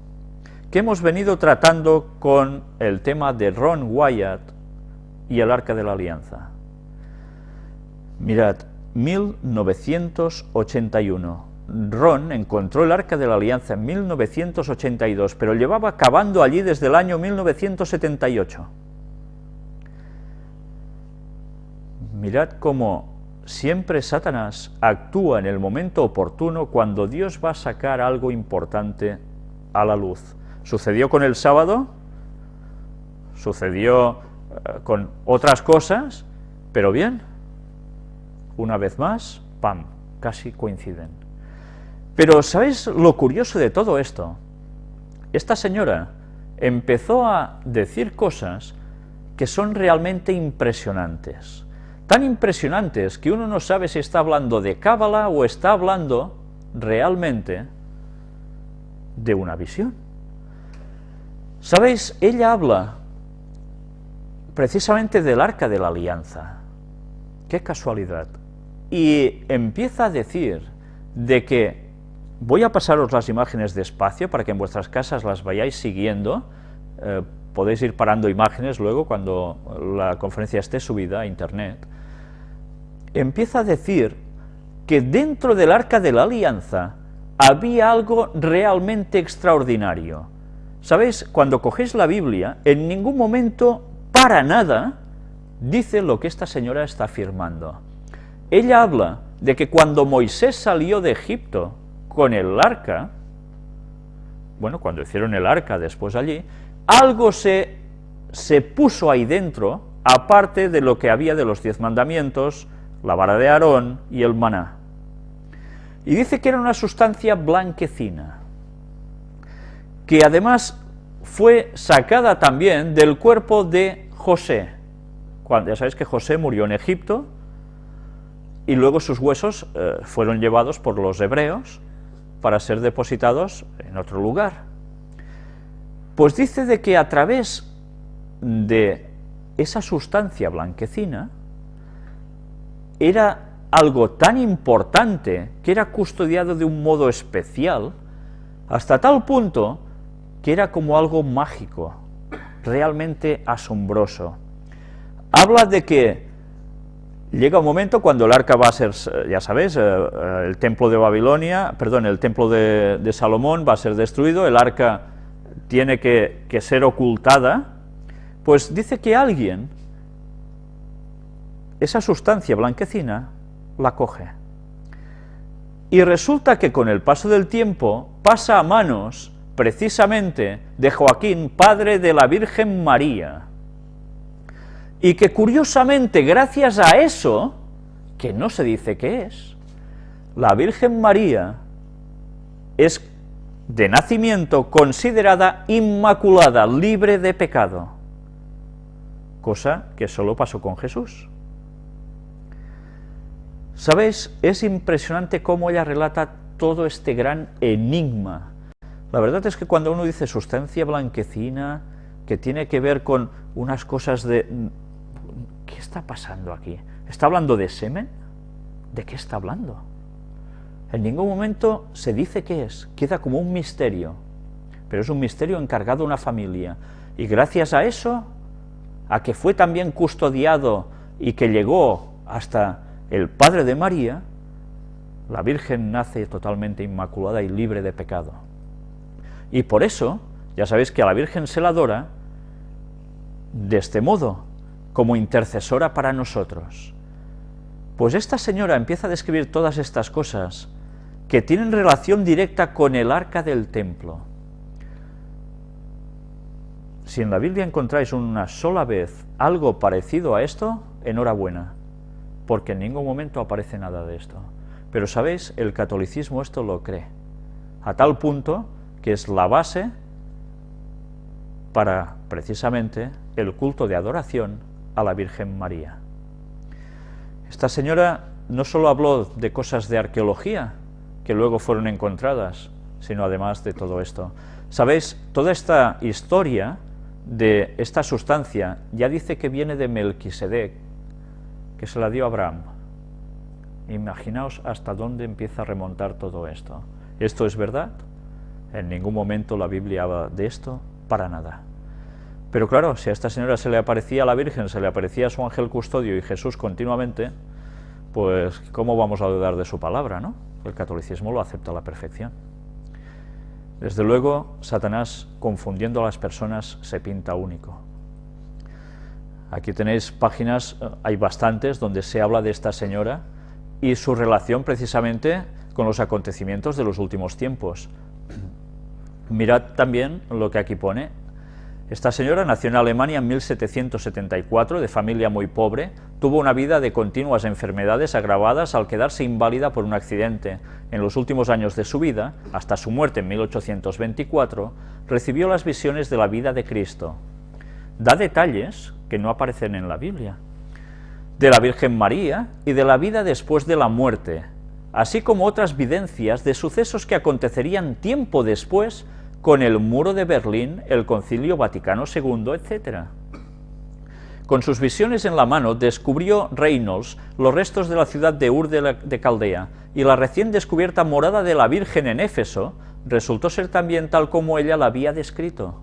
Que hemos venido tratando con el tema de Ron Wyatt y el Arca de la Alianza. Mirad, 1981. Ron encontró el Arca de la Alianza en 1982, pero llevaba cavando allí desde el año 1978. Mirad cómo siempre Satanás actúa en el momento oportuno cuando Dios va a sacar algo importante a la luz. Sucedió con el sábado, sucedió con otras cosas, pero bien, una vez más, ¡pam!, casi coinciden. Pero ¿sabéis lo curioso de todo esto? Esta señora empezó a decir cosas que son realmente impresionantes. Tan impresionantes que uno no sabe si está hablando de cábala o está hablando realmente de una visión. ¿Sabéis? Ella habla precisamente del Arca de la Alianza. ¡Qué casualidad! Y empieza a decir de que, voy a pasaros las imágenes despacio para que en vuestras casas las vayáis siguiendo, podéis ir parando imágenes luego cuando la conferencia esté subida a internet. Empieza a decir que dentro del Arca de la Alianza había algo realmente extraordinario. ¿Sabéis? Cuando cogéis la Biblia, en ningún momento, para nada, dice lo que esta señora está afirmando. Ella habla de que cuando Moisés salió de Egipto con el arca, bueno, cuando hicieron el arca después allí, algo se puso ahí dentro, aparte de lo que había de los 10 mandamientos, la vara de Aarón y el maná. Y dice que era una sustancia blanquecina, que además fue sacada también del cuerpo de José. Ya sabéis que José murió en Egipto, y luego sus huesos fueron llevados por los hebreos para ser depositados en otro lugar. Pues dice de que a través de esa sustancia blanquecina era algo tan importante que era custodiado de un modo especial, hasta tal punto que era como algo mágico, realmente asombroso. Habla de que llega un momento cuando el arca va a ser, ya sabéis, el templo de Babilonia, perdón, el templo de Salomón va a ser destruido, el arca tiene que ser ocultada, pues dice que alguien, esa sustancia blanquecina, la coge. Y resulta que con el paso del tiempo pasa a manos precisamente de Joaquín, padre de la Virgen María, y que curiosamente gracias a eso, que no se dice qué es, la Virgen María es de nacimiento considerada inmaculada, libre de pecado, cosa que solo pasó con Jesús. ¿Sabéis? Es impresionante cómo ella relata todo este gran enigma. La verdad es que cuando uno dice sustancia blanquecina, que tiene que ver con unas cosas de... ¿Qué está pasando aquí? ¿Está hablando de semen? ¿De qué está hablando? En ningún momento se dice qué es, queda como un misterio, pero es un misterio encargado a una familia, y gracias a eso, a que fue también custodiado y que llegó hasta el padre de María, la Virgen nace totalmente inmaculada y libre de pecado. Y por eso, ya sabéis que a la Virgen se la adora de este modo, como intercesora para nosotros. Pues esta señora empieza a describir todas estas cosas que tienen relación directa con el arca del templo. Si en la Biblia encontráis una sola vez algo parecido a esto, enhorabuena, porque en ningún momento aparece nada de esto. Pero sabéis, el catolicismo esto lo cree, a tal punto que es la base para, precisamente, el culto de adoración a la Virgen María. Esta señora no solo habló de cosas de arqueología, que luego fueron encontradas, sino además de todo esto. ¿Sabéis? Toda esta historia de esta sustancia ya dice que viene de Melquisedec, que se la dio a Abraham. Imaginaos hasta dónde empieza a remontar todo esto. ¿Esto es verdad? En ningún momento la Biblia habla de esto, para nada. Pero claro, si a esta señora se le aparecía a la Virgen, se le aparecía a su ángel custodio y Jesús continuamente, pues ¿cómo vamos a dudar de su palabra, no? El catolicismo lo acepta a la perfección. Desde luego, Satanás, confundiendo a las personas, se pinta único. Aquí tenéis páginas, hay bastantes, donde se habla de esta señora y su relación precisamente con los acontecimientos de los últimos tiempos. Mirad también lo que aquí pone. Esta señora nació en Alemania en 1774, de familia muy pobre, tuvo una vida de continuas enfermedades agravadas al quedarse inválida por un accidente. En los últimos años de su vida, hasta su muerte en 1824, recibió las visiones de la vida de Cristo. Da detalles que no aparecen en la Biblia, de la Virgen María y de la vida después de la muerte, así como otras videncias de sucesos que acontecerían tiempo después con el muro de Berlín, el Concilio Vaticano II, etc. Con sus visiones en la mano descubrió Reynolds los restos de la ciudad de Ur de Caldea, y la recién descubierta morada de la Virgen en Éfeso resultó ser también tal como ella la había descrito.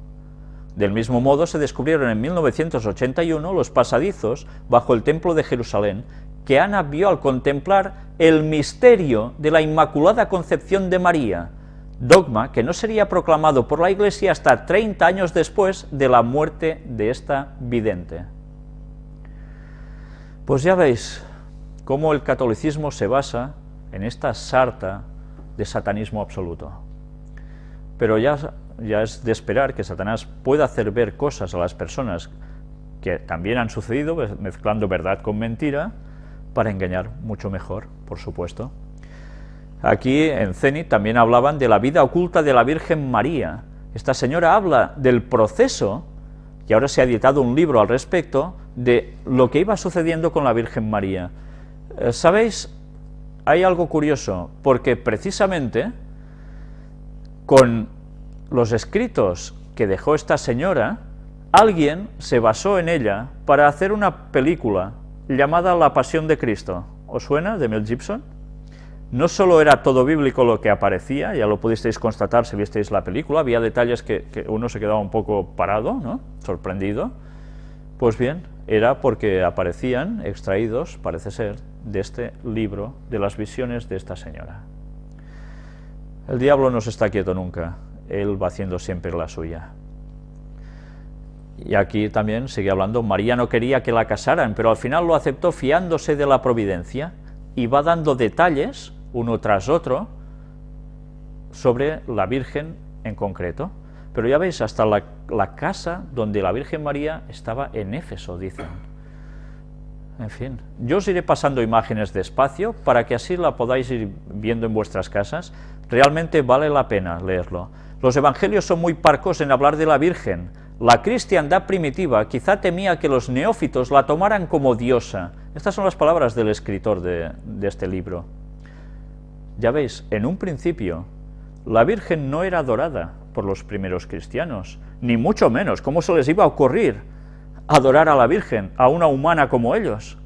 Del mismo modo se descubrieron en 1981 los pasadizos bajo el Templo de Jerusalén, que Ana vio al contemplar el misterio de la Inmaculada Concepción de María, dogma que no sería proclamado por la Iglesia hasta 30 años después de la muerte de esta vidente. Pues ya veis cómo el catolicismo se basa en esta sarta de satanismo absoluto. Pero ya es de esperar que Satanás pueda hacer ver cosas a las personas que también han sucedido, mezclando verdad con mentira, para engañar mucho mejor, por supuesto. Aquí en Zenit también hablaban de la vida oculta de la Virgen María. Esta señora habla del proceso, y ahora se ha editado un libro al respecto, de lo que iba sucediendo con la Virgen María. ¿Sabéis? Hay algo curioso, porque precisamente con los escritos que dejó esta señora, alguien se basó en ella para hacer una película llamada La Pasión de Cristo. ¿Os suena? De Mel Gibson. No solo era todo bíblico lo que aparecía, ya lo pudisteis constatar si visteis la película, había detalles que uno se quedaba un poco parado, ¿no? Sorprendido. Pues bien, era porque aparecían extraídos, parece ser, de este libro, de las visiones de esta señora. El diablo no se está quieto nunca, él va haciendo siempre la suya. Y aquí también sigue hablando, María no quería que la casaran, pero al final lo aceptó fiándose de la providencia, y va dando detalles uno tras otro, sobre la Virgen en concreto. Pero ya veis, hasta la casa donde la Virgen María estaba en Éfeso, dicen. En fin, yo os iré pasando imágenes despacio para que así la podáis ir viendo en vuestras casas. Realmente vale la pena leerlo. Los evangelios son muy parcos en hablar de la Virgen. La cristiandad primitiva quizá temía que los neófitos la tomaran como diosa. Estas son las palabras del escritor de este libro. Ya veis, en un principio, la Virgen no era adorada por los primeros cristianos, ni mucho menos. ¿Cómo se les iba a ocurrir adorar a la Virgen, a una humana como ellos?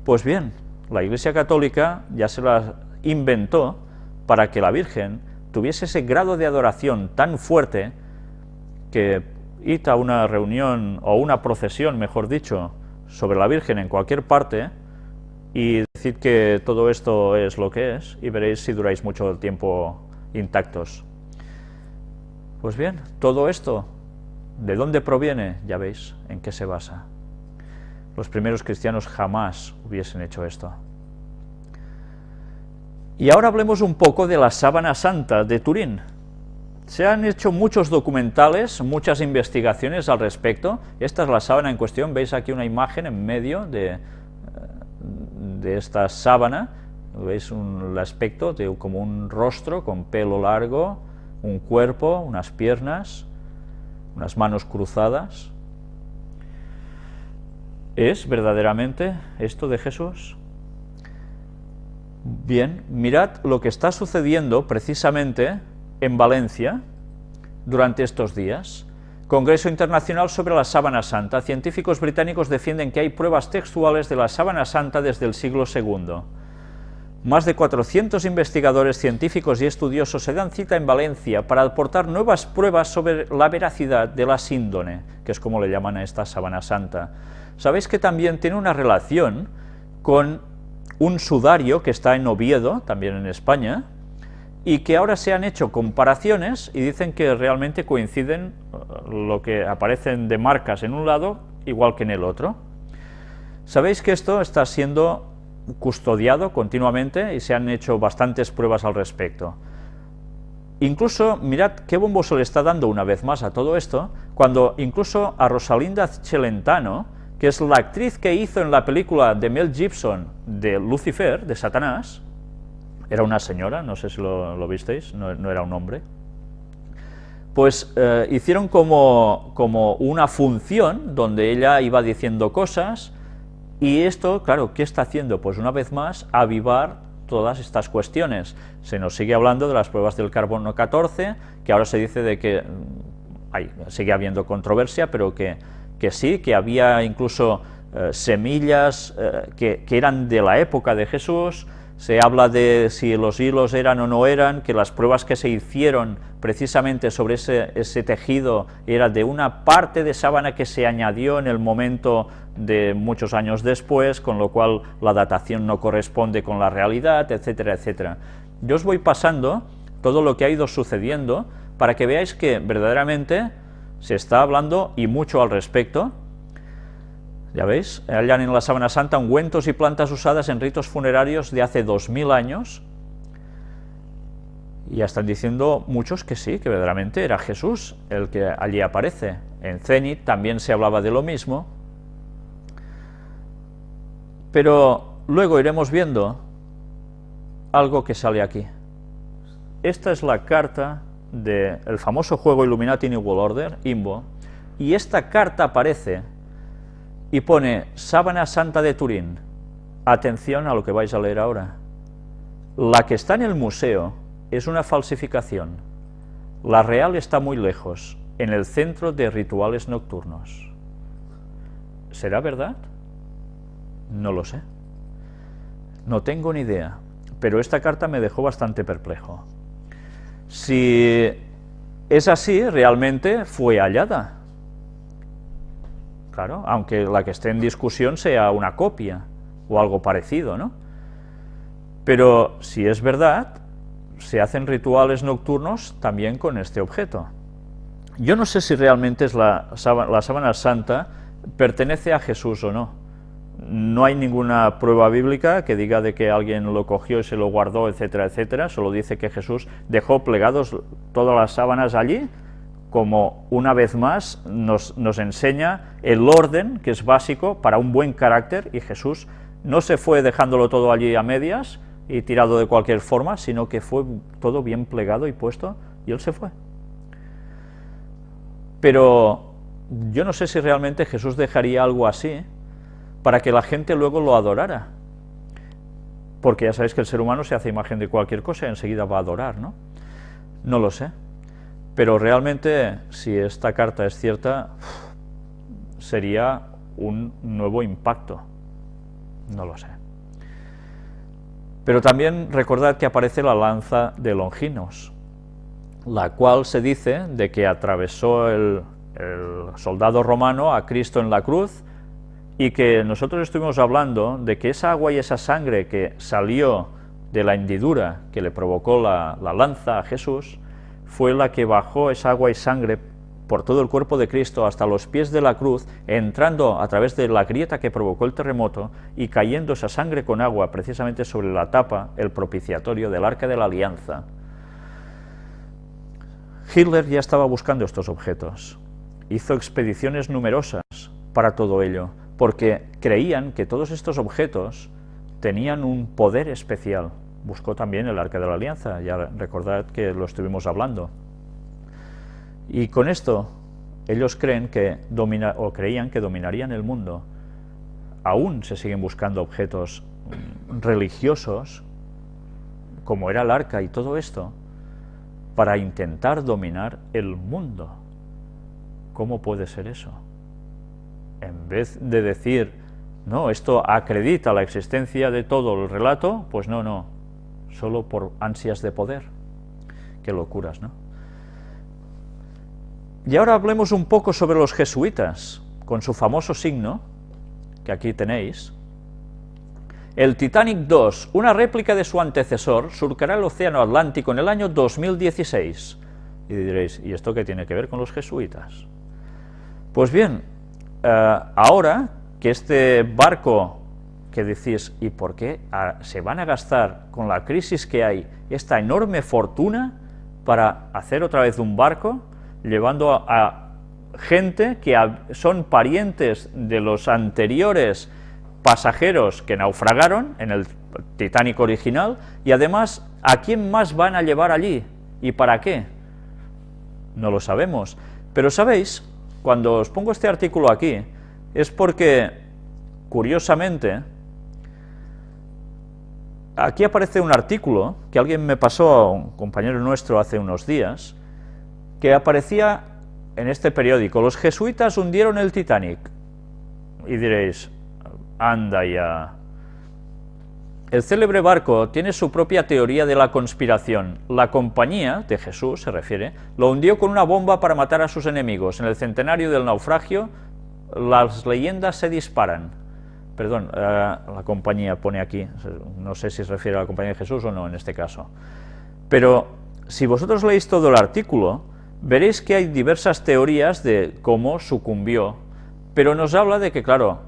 Pues bien, la Iglesia Católica ya se la inventó para que la Virgen tuviese ese grado de adoración tan fuerte que id a una reunión o una procesión, mejor dicho, sobre la Virgen en cualquier parte y decid que todo esto es lo que es y veréis si duráis mucho tiempo intactos. Pues bien, todo esto, ¿de dónde proviene? Ya veis en qué se basa. Los primeros cristianos jamás hubiesen hecho esto. Y ahora hablemos un poco de la Sábana Santa de Turín. Se han hecho muchos documentales, muchas investigaciones al respecto. Esta es la sábana en cuestión, veis aquí una imagen en medio de esta sábana. Veis el aspecto de como un rostro con pelo largo, un cuerpo, unas piernas, unas manos cruzadas. ¿Es verdaderamente esto de Jesús? Bien, mirad lo que está sucediendo precisamente en Valencia durante estos días. Congreso Internacional sobre la Sábana Santa. Científicos británicos defienden que hay pruebas textuales de la Sábana Santa desde el siglo II. Más de 400 investigadores científicos y estudiosos se dan cita en Valencia para aportar nuevas pruebas sobre la veracidad de la síndone, que es como le llaman a esta Sábana Santa. Sabéis que también tiene una relación con un sudario que está en Oviedo, también en España, y que ahora se han hecho comparaciones y dicen que realmente coinciden lo que aparecen de marcas en un lado igual que en el otro. Sabéis que esto está siendo custodiado continuamente y se han hecho bastantes pruebas al respecto. Incluso, mirad qué bombo se le está dando una vez más a todo esto, cuando incluso a Rosalinda Celentano, que es la actriz que hizo en la película de Mel Gibson de Lucifer, de Satanás, era una señora, no sé si lo visteis, no era un hombre, pues hicieron como una función donde ella iba diciendo cosas. Y esto, claro, ¿qué está haciendo? Pues una vez más, avivar todas estas cuestiones. Se nos sigue hablando de las pruebas del carbono 14, que ahora se dice de que sigue habiendo controversia, pero que sí, que había incluso semillas que eran de la época de Jesús. Se habla de si los hilos eran o no eran, que las pruebas que se hicieron precisamente sobre ese tejido era de una parte de sábana que se añadió en el momento de muchos años después, con lo cual la datación no corresponde con la realidad, etcétera, etcétera. Yo os voy pasando todo lo que ha ido sucediendo para que veáis que verdaderamente se está hablando y mucho al respecto. Ya veis, hallan en la Sábana Santa ungüentos y plantas usadas en ritos funerarios de hace 2000 años. Y ya están diciendo muchos que sí, que verdaderamente era Jesús el que allí aparece. En Zenit también se hablaba de lo mismo. Pero luego iremos viendo algo que sale aquí. Esta es la carta del famoso juego Illuminati New World Order, IMBO, y esta carta aparece y pone Sábana Santa de Turín. Atención a lo que vais a leer ahora. La que está en el museo es una falsificación. La real está muy lejos, en el centro de rituales nocturnos. ¿Será verdad? No lo sé. No tengo ni idea, pero esta carta me dejó bastante perplejo. Si es así, realmente fue hallada. Claro, aunque la que esté en discusión sea una copia o algo parecido, ¿no? Pero si es verdad, se hacen rituales nocturnos también con este objeto. Yo no sé si realmente es la Sábana Santa pertenece a Jesús o no. No hay ninguna prueba bíblica que diga de que alguien lo cogió y se lo guardó, etcétera, etcétera. Solo dice que Jesús dejó plegados todas las sábanas allí, como una vez más nos enseña el orden que es básico para un buen carácter, y Jesús no se fue dejándolo todo allí a medias y tirado de cualquier forma, sino que fue todo bien plegado y puesto, y él se fue. Pero yo no sé si realmente Jesús dejaría algo así para que la gente luego lo adorara, porque ya sabéis que el ser humano se hace imagen de cualquier cosa y enseguida va a adorar, ¿no? No lo sé, pero realmente, si esta carta es cierta, sería un nuevo impacto, no lo sé. Pero también recordad que aparece la lanza de Longinos, la cual se dice de que atravesó el soldado romano a Cristo en la cruz, y que nosotros estuvimos hablando de que esa agua y esa sangre que salió de la hendidura que le provocó la lanza a Jesús, fue la que bajó esa agua y sangre por todo el cuerpo de Cristo hasta los pies de la cruz, entrando a través de la grieta que provocó el terremoto y cayendo esa sangre con agua precisamente sobre la tapa, el propiciatorio del Arca de la Alianza. Hitler ya estaba buscando estos objetos, hizo expediciones numerosas para todo ello, porque creían que todos estos objetos tenían un poder especial. Buscó también el Arca de la Alianza, ya recordad que lo estuvimos hablando. Y con esto ellos creían que dominarían el mundo. Aún se siguen buscando objetos religiosos, como era el Arca y todo esto, para intentar dominar el mundo. ¿Cómo puede ser eso? En vez de decir, no, esto acredita la existencia de todo el relato, pues no, solo por ansias de poder. Qué locuras, ¿no? Y ahora hablemos un poco sobre los jesuitas, con su famoso signo, que aquí tenéis. El Titanic II, una réplica de su antecesor, surcará el océano Atlántico en el año 2016. Y diréis, ¿y esto qué tiene que ver con los jesuitas? Pues bien, ahora que este barco, que decís, ¿y por qué se van a gastar con la crisis que hay esta enorme fortuna para hacer otra vez un barco, llevando a gente que son parientes de los anteriores pasajeros que naufragaron en el Titanic original, y además, ¿a quién más van a llevar allí? ¿Y para qué? No lo sabemos, pero ¿sabéis? Cuando os pongo este artículo aquí, es porque, curiosamente, aquí aparece un artículo que alguien me pasó, un compañero nuestro, hace unos días, que aparecía en este periódico: los jesuitas hundieron el Titanic. Y diréis, anda ya. El célebre barco tiene su propia teoría de la conspiración. La compañía, de Jesús se refiere, lo hundió con una bomba para matar a sus enemigos. En el centenario del naufragio, las leyendas se disparan. Perdón, la compañía pone aquí, no sé si se refiere a la compañía de Jesús o no en este caso. Pero si vosotros leéis todo el artículo, veréis que hay diversas teorías de cómo sucumbió, pero nos habla de que, claro,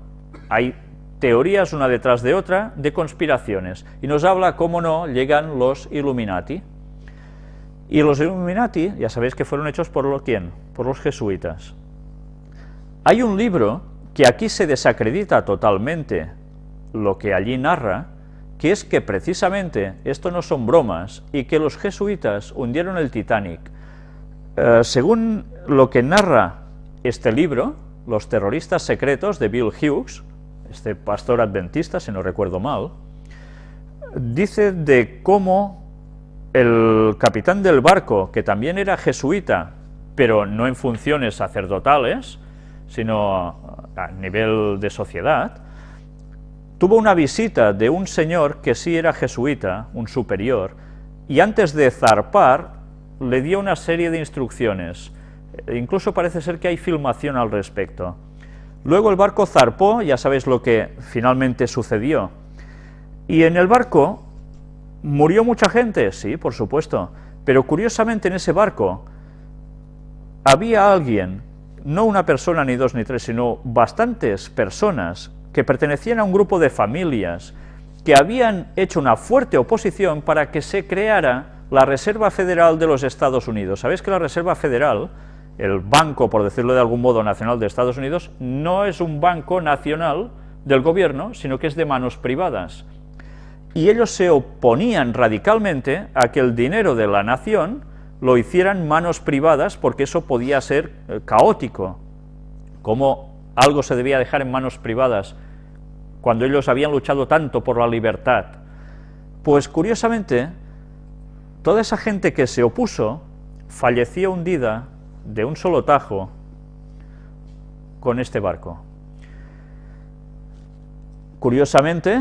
hay teorías una detrás de otra de conspiraciones, y nos habla, cómo no, llegan los Illuminati. Y los Illuminati, ya sabéis que fueron hechos por ¿quién? Por los jesuitas. Hay un libro que aquí se desacredita totalmente lo que allí narra, que es que precisamente esto no son bromas, y que los jesuitas hundieron el Titanic. Según lo que narra este libro, Los terroristas secretos, de Bill Hughes, este pastor adventista, si no recuerdo mal, dice de cómo el capitán del barco, que también era jesuita, pero no en funciones sacerdotales, sino a nivel de sociedad, tuvo una visita de un señor que sí era jesuita, un superior, y antes de zarpar le dio una serie de instrucciones. Incluso parece ser que hay filmación al respecto. Luego el barco zarpó, ya sabéis lo que finalmente sucedió. Y en el barco murió mucha gente, sí, por supuesto, pero curiosamente en ese barco había alguien, no una persona, ni dos, ni tres, sino bastantes personas que pertenecían a un grupo de familias que habían hecho una fuerte oposición para que se creara la Reserva Federal de los Estados Unidos. Sabéis que la Reserva Federal, el banco, por decirlo de algún modo, nacional de Estados Unidos, no es un banco nacional del gobierno, sino que es de manos privadas. Y ellos se oponían radicalmente a que el dinero de la nación lo hicieran manos privadas, porque eso podía ser caótico. ¿Cómo algo se debía dejar en manos privadas cuando ellos habían luchado tanto por la libertad? Pues curiosamente, toda esa gente que se opuso falleció hundida de un solo tajo con este barco. Curiosamente,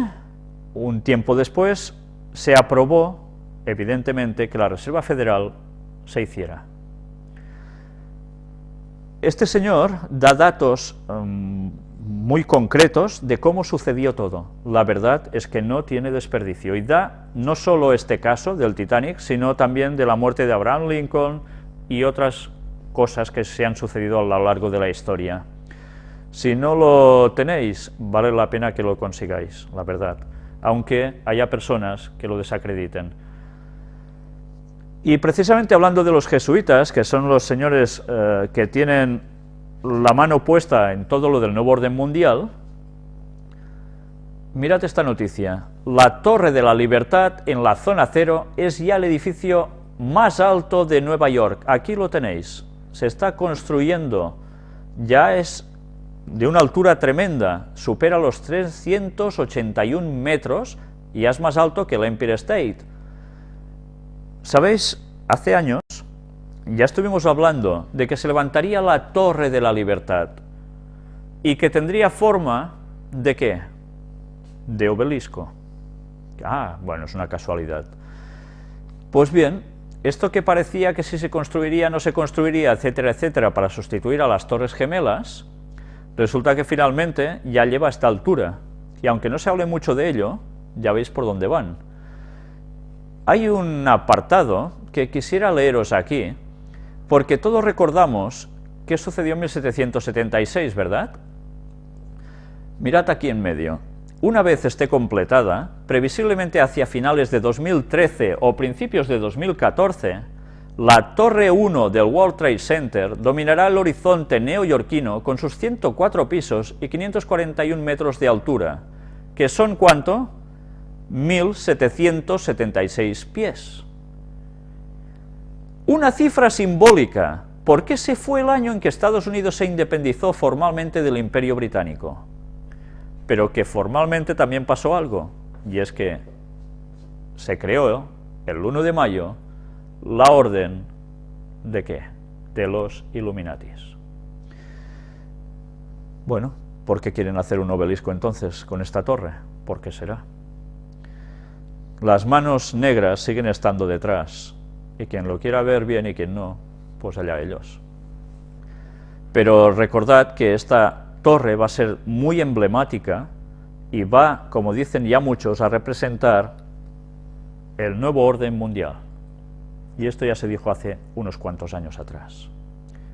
un tiempo después, se aprobó, evidentemente, que la Reserva Federal se hiciera. Este señor da datos muy concretos de cómo sucedió todo. La verdad es que no tiene desperdicio, y da no solo este caso del Titanic, sino también de la muerte de Abraham Lincoln y otras cosas que se han sucedido a lo largo de la historia. Si no lo tenéis, vale la pena que lo consigáis, la verdad, aunque haya personas que lo desacrediten. Y precisamente hablando de los jesuitas, que son los señores que tienen la mano puesta en todo lo del nuevo orden mundial, mirad esta noticia: la Torre de la Libertad en la zona cero es ya el edificio más alto de Nueva York. Aquí lo tenéis, se está construyendo, ya es de una altura tremenda, supera los 381 metros y ya es más alto que el Empire State. ¿Sabéis? Hace años ya estuvimos hablando de que se levantaría la Torre de la Libertad y que tendría forma ¿de qué? De obelisco. Ah, bueno, es una casualidad. Pues bien, esto que parecía que si se construiría, no se construiría, etcétera, etcétera, para sustituir a las Torres Gemelas, resulta que finalmente ya lleva a esta altura, y aunque no se hable mucho de ello, ya veis por dónde van. Hay un apartado que quisiera leeros aquí, porque todos recordamos qué sucedió en 1776, ¿verdad? Mirad aquí en medio. Una vez esté completada, previsiblemente hacia finales de 2013 o principios de 2014, la Torre 1 del World Trade Center dominará el horizonte neoyorquino con sus 104 pisos y 541 metros de altura, que son ¿cuánto? 1.776 pies. Una cifra simbólica, porque ese fue el año en que Estados Unidos se independizó formalmente del Imperio Británico. Pero que formalmente también pasó algo, y es que se creó el 1 de mayo la orden ¿de qué? De los Illuminatis. Bueno, ¿por qué quieren hacer un obelisco entonces con esta torre? ¿Por qué será? Las manos negras siguen estando detrás, y quien lo quiera ver bien y quien no, pues allá ellos. Pero recordad que esta torre va a ser muy emblemática y va, como dicen ya muchos, a representar el nuevo orden mundial. Y esto ya se dijo hace unos cuantos años atrás.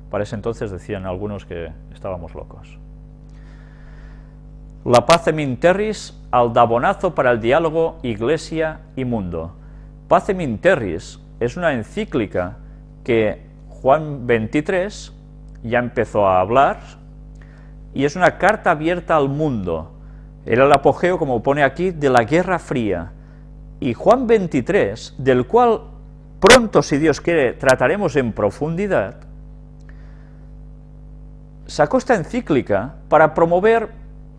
Para ese entonces decían algunos que estábamos locos. La Pacem in Terris, aldabonazo para el diálogo Iglesia y mundo. Pacem in Terris es una encíclica que Juan XXIII ya empezó a hablar, y es una carta abierta al mundo. Era el apogeo, como pone aquí, de la Guerra Fría. Y Juan XXIII, del cual pronto, si Dios quiere, trataremos en profundidad, sacó esta encíclica para promover,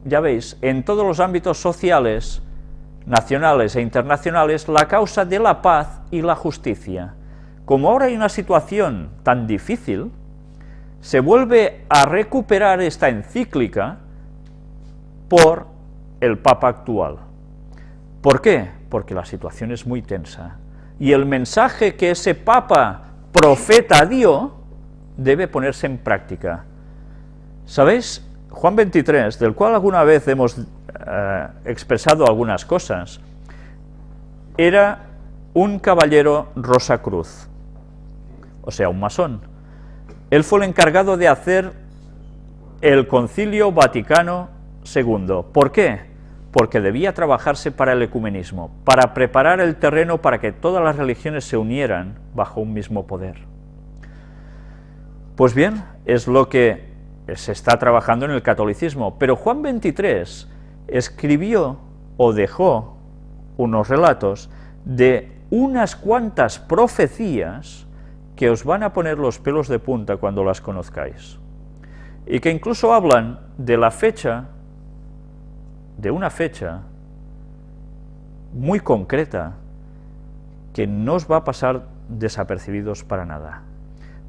ya veis, en todos los ámbitos sociales, nacionales e internacionales, la causa de la paz y la justicia. Como ahora hay una situación tan difícil, se vuelve a recuperar esta encíclica por el Papa actual. ¿Por qué? Porque la situación es muy tensa, y el mensaje que ese Papa profeta dio debe ponerse en práctica. ¿Sabéis? Juan XXIII, del cual alguna vez hemos expresado algunas cosas, era un caballero Rosacruz, o sea, un masón. Él fue el encargado de hacer el Concilio Vaticano II. ¿Por qué? Porque debía trabajarse para el ecumenismo, para preparar el terreno para que todas las religiones se unieran bajo un mismo poder. Pues bien, es lo que se está trabajando en el catolicismo, pero Juan XXIII escribió o dejó unos relatos de unas cuantas profecías que os van a poner los pelos de punta cuando las conozcáis, y que incluso hablan de la fecha, de una fecha muy concreta, que no os va a pasar desapercibidos para nada.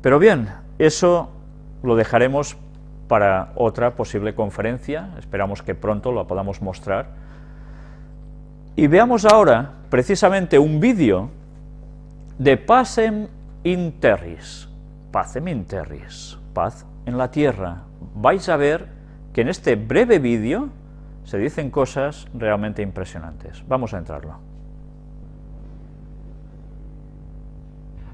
Pero bien, eso lo dejaremos para otra posible conferencia, esperamos que pronto lo podamos mostrar. Y veamos ahora precisamente un vídeo de Pacem in Terris, Pacem in Terris, paz en la tierra. Vais a ver que en este breve vídeo se dicen cosas realmente impresionantes. Vamos a entrarlo.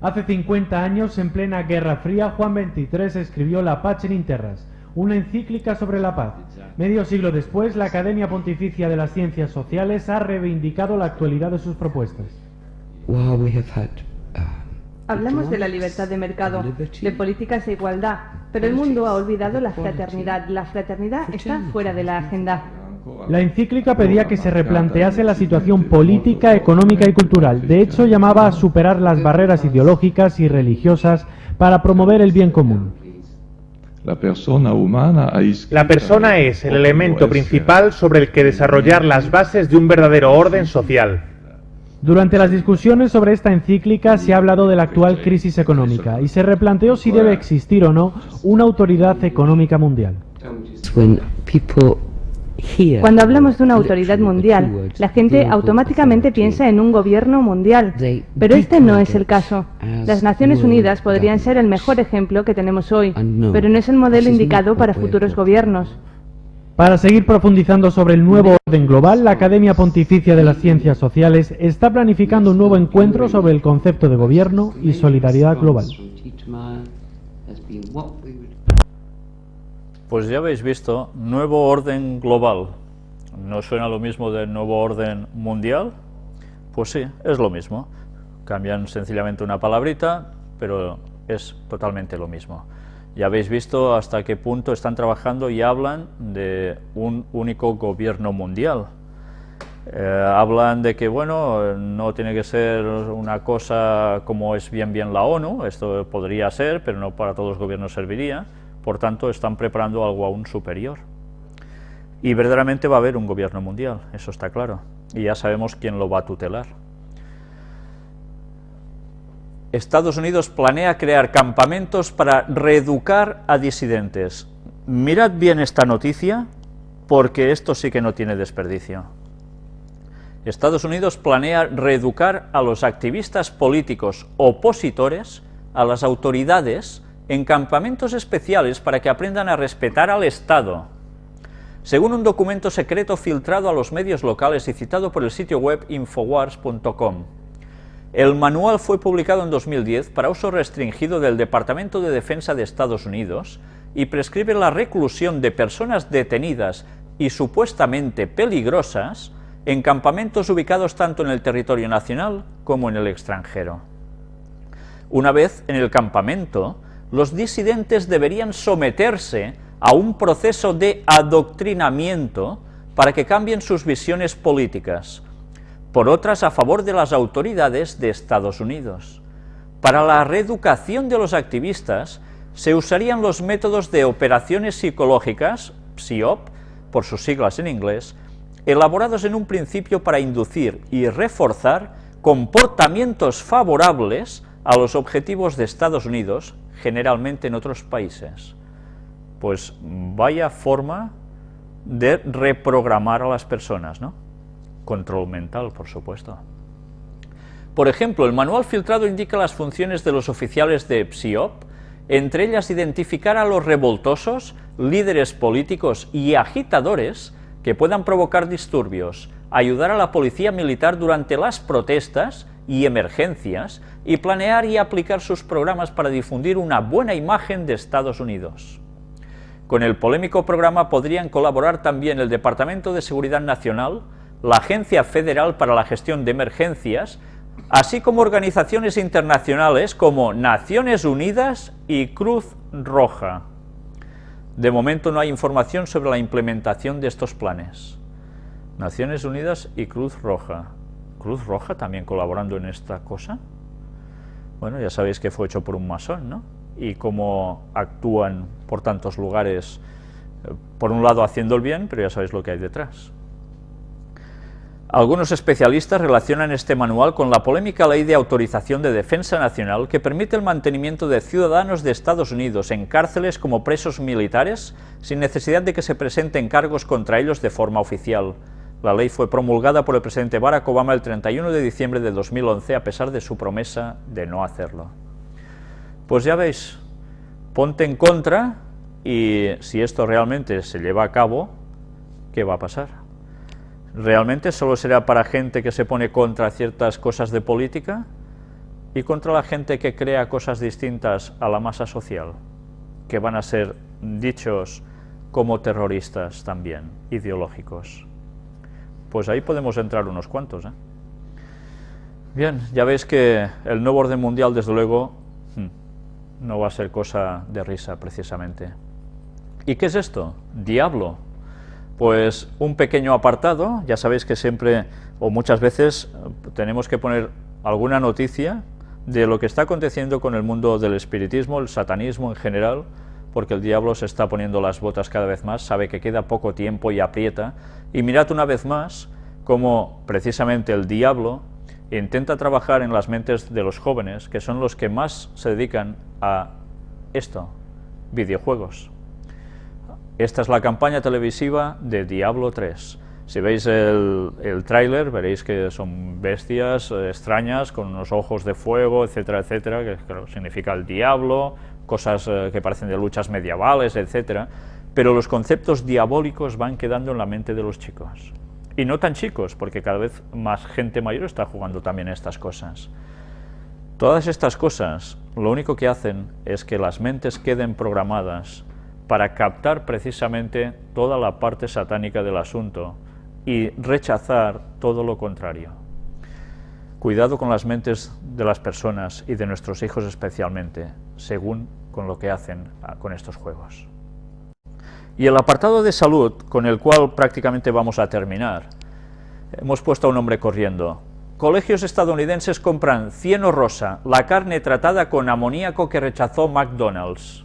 Hace 50 años, en plena Guerra Fría, Juan XXIII escribió la Pacem in Terris, una encíclica sobre la paz. Medio siglo después, la Academia Pontificia de las Ciencias Sociales ha reivindicado la actualidad de sus propuestas. Hablamos de la libertad de mercado, de políticas de igualdad, pero el mundo ha olvidado la fraternidad. La fraternidad está fuera de la agenda. La encíclica pedía que se replantease la situación política, económica y cultural. De hecho, llamaba a superar las barreras ideológicas y religiosas para promover el bien común. La persona es el elemento principal sobre el que desarrollar las bases de un verdadero orden social. Durante las discusiones sobre esta encíclica se ha hablado de la actual crisis económica y se replanteó si debe existir o no una autoridad económica mundial. Cuando hablamos de una autoridad mundial, la gente automáticamente piensa en un gobierno mundial, pero este no es el caso. Las Naciones Unidas podrían ser el mejor ejemplo que tenemos hoy, pero no es el modelo indicado para futuros gobiernos. Para seguir profundizando sobre el nuevo orden global, la Academia Pontificia de las Ciencias Sociales está planificando un nuevo encuentro sobre el concepto de gobierno y solidaridad global. Pues ya habéis visto, nuevo orden global. ¿No suena lo mismo del nuevo orden mundial? Pues sí, es lo mismo. Cambian sencillamente una palabrita, pero es totalmente lo mismo. Ya habéis visto hasta qué punto están trabajando y hablan de un único gobierno mundial. Hablan de que, bueno, no tiene que ser una cosa como es bien la ONU, esto podría ser, pero no para todos los gobiernos serviría. Por tanto, están preparando algo aún superior. Y verdaderamente va a haber un gobierno mundial, eso está claro. Y ya sabemos quién lo va a tutelar. Estados Unidos planea crear campamentos para reeducar a disidentes. Mirad bien esta noticia, porque esto sí que no tiene desperdicio. Estados Unidos planea reeducar a los activistas políticos opositores a las autoridades en campamentos especiales para que aprendan a respetar al Estado. Según un documento secreto filtrado a los medios locales y citado por el sitio web Infowars.com. El manual fue publicado en 2010 para uso restringido del Departamento de Defensa de Estados Unidos y prescribe la reclusión de personas detenidas y supuestamente peligrosas en campamentos ubicados tanto en el territorio nacional como en el extranjero. Una vez en el campamento, los disidentes deberían someterse a un proceso de adoctrinamiento para que cambien sus visiones políticas, por otras a favor de las autoridades de Estados Unidos. Para la reeducación de los activistas se usarían los métodos de operaciones psicológicas, PSYOP, por sus siglas en inglés, elaborados en un principio para inducir y reforzar comportamientos favorables a los objetivos de Estados Unidos, generalmente en otros países. Pues vaya forma de reprogramar a las personas, ¿no? Control mental, por supuesto. Por ejemplo, el manual filtrado indica las funciones de los oficiales de PSYOP, entre ellas identificar a los revoltosos, líderes políticos y agitadores que puedan provocar disturbios, ayudar a la policía militar durante las protestas y emergencias, y planear y aplicar sus programas para difundir una buena imagen de Estados Unidos. Con el polémico programa podrían colaborar también el Departamento de Seguridad Nacional, la Agencia Federal para la Gestión de Emergencias, así como organizaciones internacionales como Naciones Unidas y Cruz Roja. De momento no hay información sobre la implementación de estos planes. Naciones Unidas y Cruz Roja. ¿Cruz Roja también colaborando en esta cosa? Bueno, ya sabéis que fue hecho por un masón, ¿no? Y cómo actúan por tantos lugares, por un lado haciendo el bien, pero ya sabéis lo que hay detrás. Algunos especialistas relacionan este manual con la polémica ley de autorización de defensa nacional que permite el mantenimiento de ciudadanos de Estados Unidos en cárceles como presos militares sin necesidad de que se presenten cargos contra ellos de forma oficial. La ley fue promulgada por el presidente Barack Obama el 31 de diciembre de 2011 a pesar de su promesa de no hacerlo. Pues ya veis, ponte en contra y si esto realmente se lleva a cabo, ¿qué va a pasar? ¿Realmente solo será para gente que se pone contra ciertas cosas de política y contra la gente que crea cosas distintas a la masa social, que van a ser dichos como terroristas también, ideológicos? Pues ahí podemos entrar unos cuantos, ¿eh? Bien, ya veis que el nuevo orden mundial, desde luego, no va a ser cosa de risa, precisamente. ¿Y qué es esto? Diablo. Pues un pequeño apartado, ya sabéis que siempre o muchas veces tenemos que poner alguna noticia de lo que está aconteciendo con el mundo del espiritismo, el satanismo en general, porque el diablo se está poniendo las botas cada vez más, sabe que queda poco tiempo y aprieta, y mirad una vez más cómo precisamente el diablo intenta trabajar en las mentes de los jóvenes, que son los que más se dedican a esto, videojuegos. Esta es la campaña televisiva de Diablo 3. Si veis el tráiler, veréis que son bestias extrañas, con unos ojos de fuego, etcétera, etcétera, que claro, significa el diablo, cosas que parecen de luchas medievales, etcétera, pero los conceptos diabólicos van quedando en la mente de los chicos. Y no tan chicos, porque cada vez más gente mayor está jugando también a estas cosas. Todas estas cosas, lo único que hacen es que las mentes queden programadas para captar precisamente toda la parte satánica del asunto y rechazar todo lo contrario. Cuidado con las mentes de las personas y de nuestros hijos especialmente, según con lo que hacen con estos juegos. Y el apartado de salud, con el cual prácticamente vamos a terminar, hemos puesto a un hombre corriendo. Colegios estadounidenses compran cieno rosa, la carne tratada con amoníaco que rechazó McDonald's.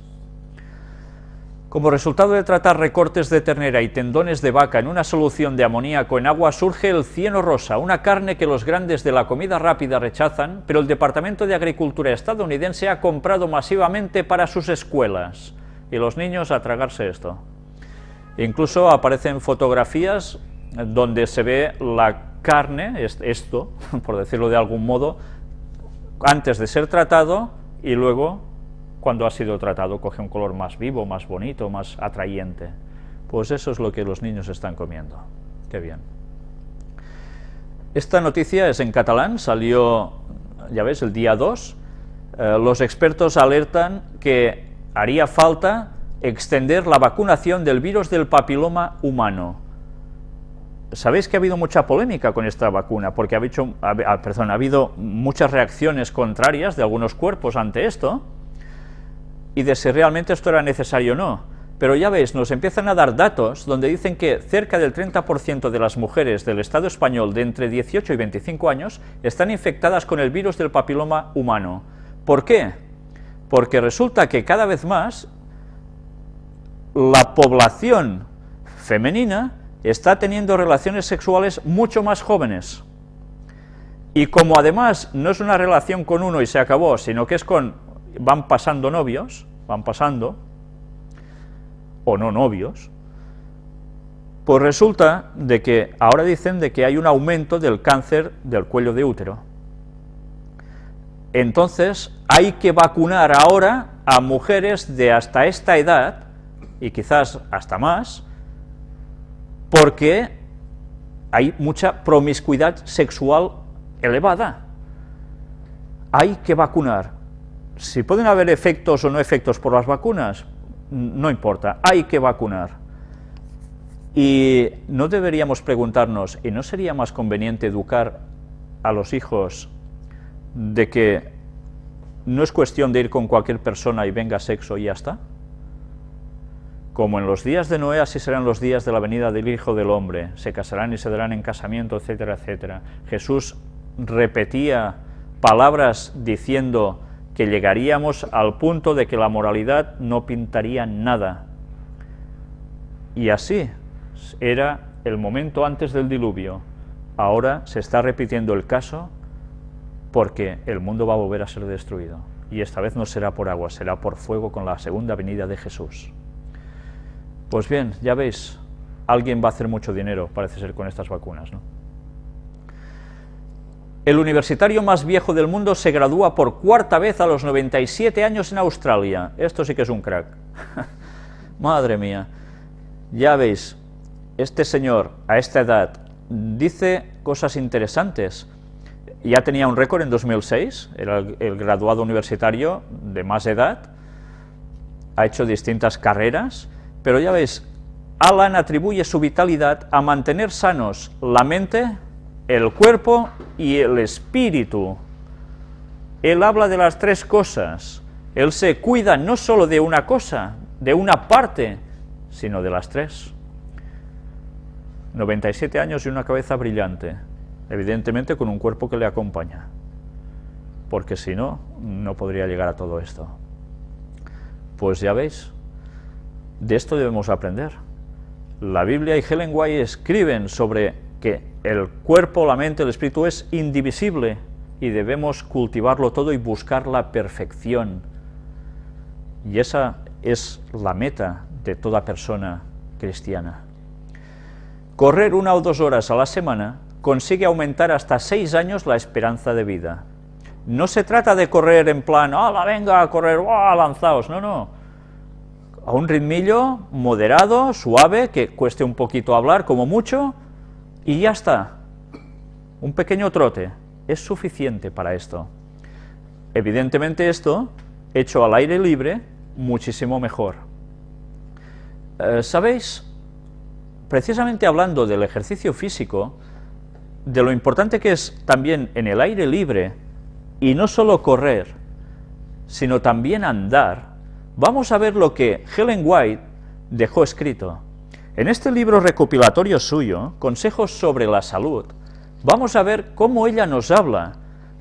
Como resultado de tratar recortes de ternera y tendones de vaca en una solución de amoníaco en agua, surge el cieno rosa, una carne que los grandes de la comida rápida rechazan, pero el Departamento de Agricultura estadounidense ha comprado masivamente para sus escuelas. Y los niños a tragarse esto. Incluso aparecen fotografías donde se ve la carne, esto, por decirlo de algún modo, antes de ser tratado y luego, cuando ha sido tratado, coge un color más vivo, más bonito, más atrayente. Pues eso es lo que los niños están comiendo. Qué bien. Esta noticia es en catalán, salió, ya ves, el día 2. Los expertos alertan que haría falta extender la vacunación del virus del papiloma humano. Sabéis que ha habido mucha polémica con esta vacuna, porque ha habido muchas reacciones contrarias de algunos cuerpos ante esto, y de si realmente esto era necesario o no. Pero ya veis, nos empiezan a dar datos donde dicen que cerca del 30% de las mujeres del Estado español de entre 18 y 25 años están infectadas con el virus del papiloma humano. ¿Por qué? Porque resulta que cada vez más la población femenina está teniendo relaciones sexuales mucho más jóvenes. Y como además no es una relación con uno y se acabó, sino que es van pasando novios, o no novios, pues resulta de que ahora dicen de que hay un aumento del cáncer del cuello de útero. Entonces hay que vacunar ahora a mujeres de hasta esta edad, y quizás hasta más, porque hay mucha promiscuidad sexual elevada. Hay que vacunar. Si pueden haber efectos o no efectos por las vacunas, no importa, hay que vacunar. Y no deberíamos preguntarnos, ¿y no sería más conveniente educar a los hijos de que no es cuestión de ir con cualquier persona y venga sexo y ya está? Como en los días de Noé, así serán los días de la venida del Hijo del Hombre, se casarán y se darán en casamiento, etcétera, etcétera. Jesús repetía palabras diciendo que llegaríamos al punto de que la moralidad no pintaría nada. Y así era el momento antes del diluvio. Ahora se está repitiendo el caso porque el mundo va a volver a ser destruido. Y esta vez no será por agua, será por fuego con la segunda venida de Jesús. Pues bien, ya veis, alguien va a hacer mucho dinero, parece ser, con estas vacunas, ¿no? El universitario más viejo del mundo se gradúa por cuarta vez a los 97 años en Australia. Esto sí que es un crack. Madre mía. Ya veis, este señor, a esta edad, dice cosas interesantes. Ya tenía un récord en 2006, era el graduado universitario de más edad, ha hecho distintas carreras, pero ya veis, Alan atribuye su vitalidad a mantener sanos la mente, el cuerpo y el espíritu. Él habla de las tres cosas, él se cuida no solo de una cosa, de una parte, sino de las tres. 97 años y una cabeza brillante, evidentemente con un cuerpo que le acompaña, porque si no, no podría llegar a todo esto. Pues ya veis, de esto debemos aprender. La Biblia y Ellen White escriben sobre que el cuerpo, la mente, el espíritu es indivisible y debemos cultivarlo todo y buscar la perfección. Y esa es la meta de toda persona cristiana. Correr 1 o 2 horas a la semana consigue aumentar hasta 6 años la esperanza de vida. No se trata de correr en plan, ¡hala, venga a correr, lanzaos! No, no. A un ritmillo moderado, suave, que cueste un poquito hablar, como mucho, y ya está. Un pequeño trote es suficiente para esto. Evidentemente esto, hecho al aire libre, muchísimo mejor. ¿Sabéis? Precisamente hablando del ejercicio físico, de lo importante que es también en el aire libre, y no solo correr, sino también andar, vamos a ver lo que Ellen White dejó escrito. En este libro recopilatorio suyo, Consejos sobre la Salud, vamos a ver cómo ella nos habla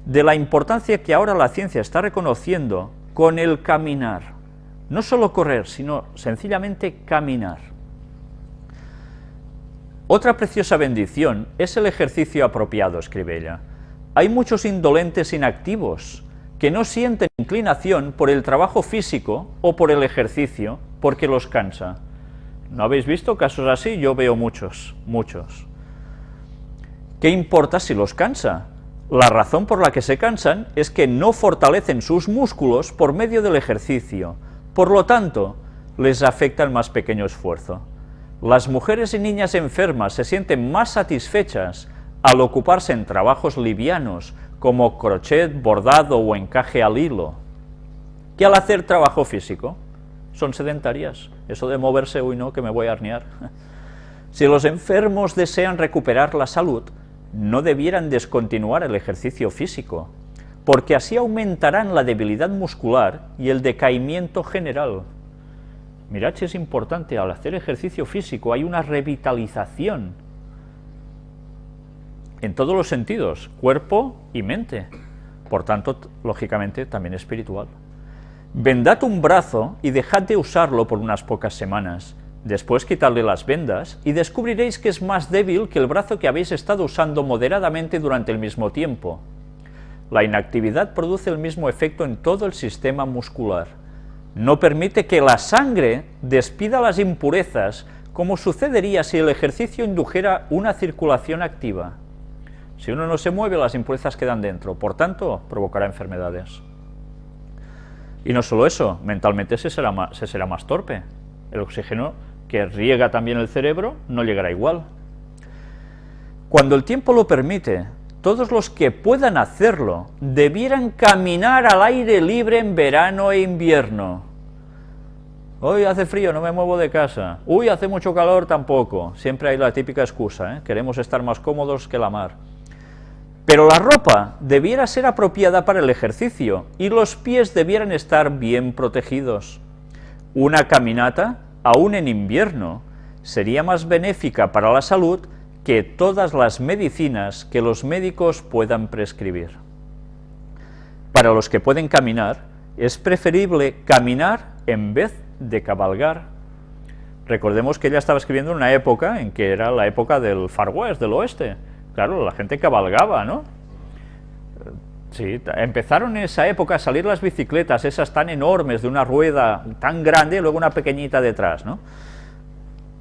de la importancia que ahora la ciencia está reconociendo con el caminar. No solo correr, sino sencillamente caminar. Otra preciosa bendición es el ejercicio apropiado, escribe ella. Hay muchos indolentes inactivos que no sienten inclinación por el trabajo físico o por el ejercicio porque los cansa. ¿No habéis visto casos así? Yo veo muchos. ¿Qué importa si los cansa? La razón por la que se cansan es que no fortalecen sus músculos por medio del ejercicio. Por lo tanto, les afecta el más pequeño esfuerzo. Las mujeres y niñas enfermas se sienten más satisfechas al ocuparse en trabajos livianos, como crochet, bordado o encaje al hilo, que al hacer trabajo físico. Son sedentarias. Eso de moverse, uy no, que me voy a herniar. Si los enfermos desean recuperar la salud, no debieran descontinuar el ejercicio físico, porque así aumentarán la debilidad muscular y el decaimiento general. Mirad si es importante, al hacer ejercicio físico hay una revitalización en todos los sentidos, cuerpo y mente, por tanto, lógicamente, también espiritual. Vendad un brazo y dejad de usarlo por unas pocas semanas, después quitadle las vendas y descubriréis que es más débil que el brazo que habéis estado usando moderadamente durante el mismo tiempo. La inactividad produce el mismo efecto en todo el sistema muscular. No permite que la sangre despida las impurezas, como sucedería si el ejercicio indujera una circulación activa. Si uno no se mueve, las impurezas quedan dentro, por tanto, provocará enfermedades. Y no solo eso, mentalmente se será más torpe. El oxígeno que riega también el cerebro no llegará igual. Cuando el tiempo lo permite, todos los que puedan hacerlo debieran caminar al aire libre en verano e invierno. Hoy hace frío, no me muevo de casa. Uy, hace mucho calor, tampoco. Siempre hay la típica excusa, ¿eh? Queremos estar más cómodos que la mar. Pero la ropa debiera ser apropiada para el ejercicio y los pies debieran estar bien protegidos. Una caminata, aún en invierno, sería más benéfica para la salud que todas las medicinas que los médicos puedan prescribir. Para los que pueden caminar, es preferible caminar en vez de cabalgar. Recordemos que ella estaba escribiendo en una época en que era la época del Far West, del oeste. Claro, la gente cabalgaba, ¿no? Sí, empezaron en esa época a salir las bicicletas, esas tan enormes, de una rueda tan grande y luego una pequeñita detrás, ¿no?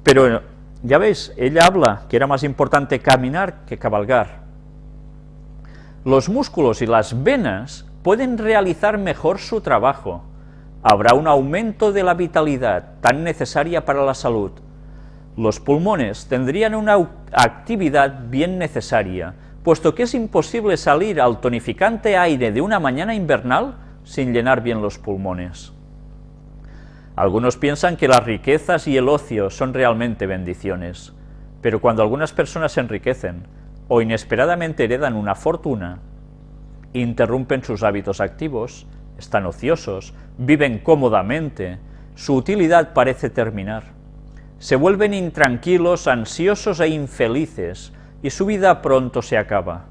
Pero, ya veis, ella habla que era más importante caminar que cabalgar. Los músculos y las venas pueden realizar mejor su trabajo. Habrá un aumento de la vitalidad tan necesaria para la salud. Los pulmones tendrían una actividad bien necesaria, puesto que es imposible salir al tonificante aire de una mañana invernal sin llenar bien los pulmones. Algunos piensan que las riquezas y el ocio son realmente bendiciones, pero cuando algunas personas se enriquecen o inesperadamente heredan una fortuna, interrumpen sus hábitos activos, están ociosos, viven cómodamente, su utilidad parece terminar. Se vuelven intranquilos, ansiosos e infelices, y su vida pronto se acaba.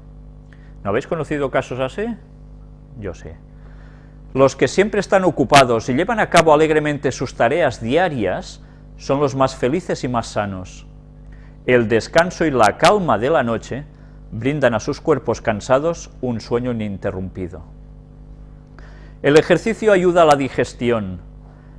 ¿No habéis conocido casos así? Yo sé. Los que siempre están ocupados y llevan a cabo alegremente sus tareas diarias son los más felices y más sanos. El descanso y la calma de la noche brindan a sus cuerpos cansados un sueño ininterrumpido. El ejercicio ayuda a la digestión.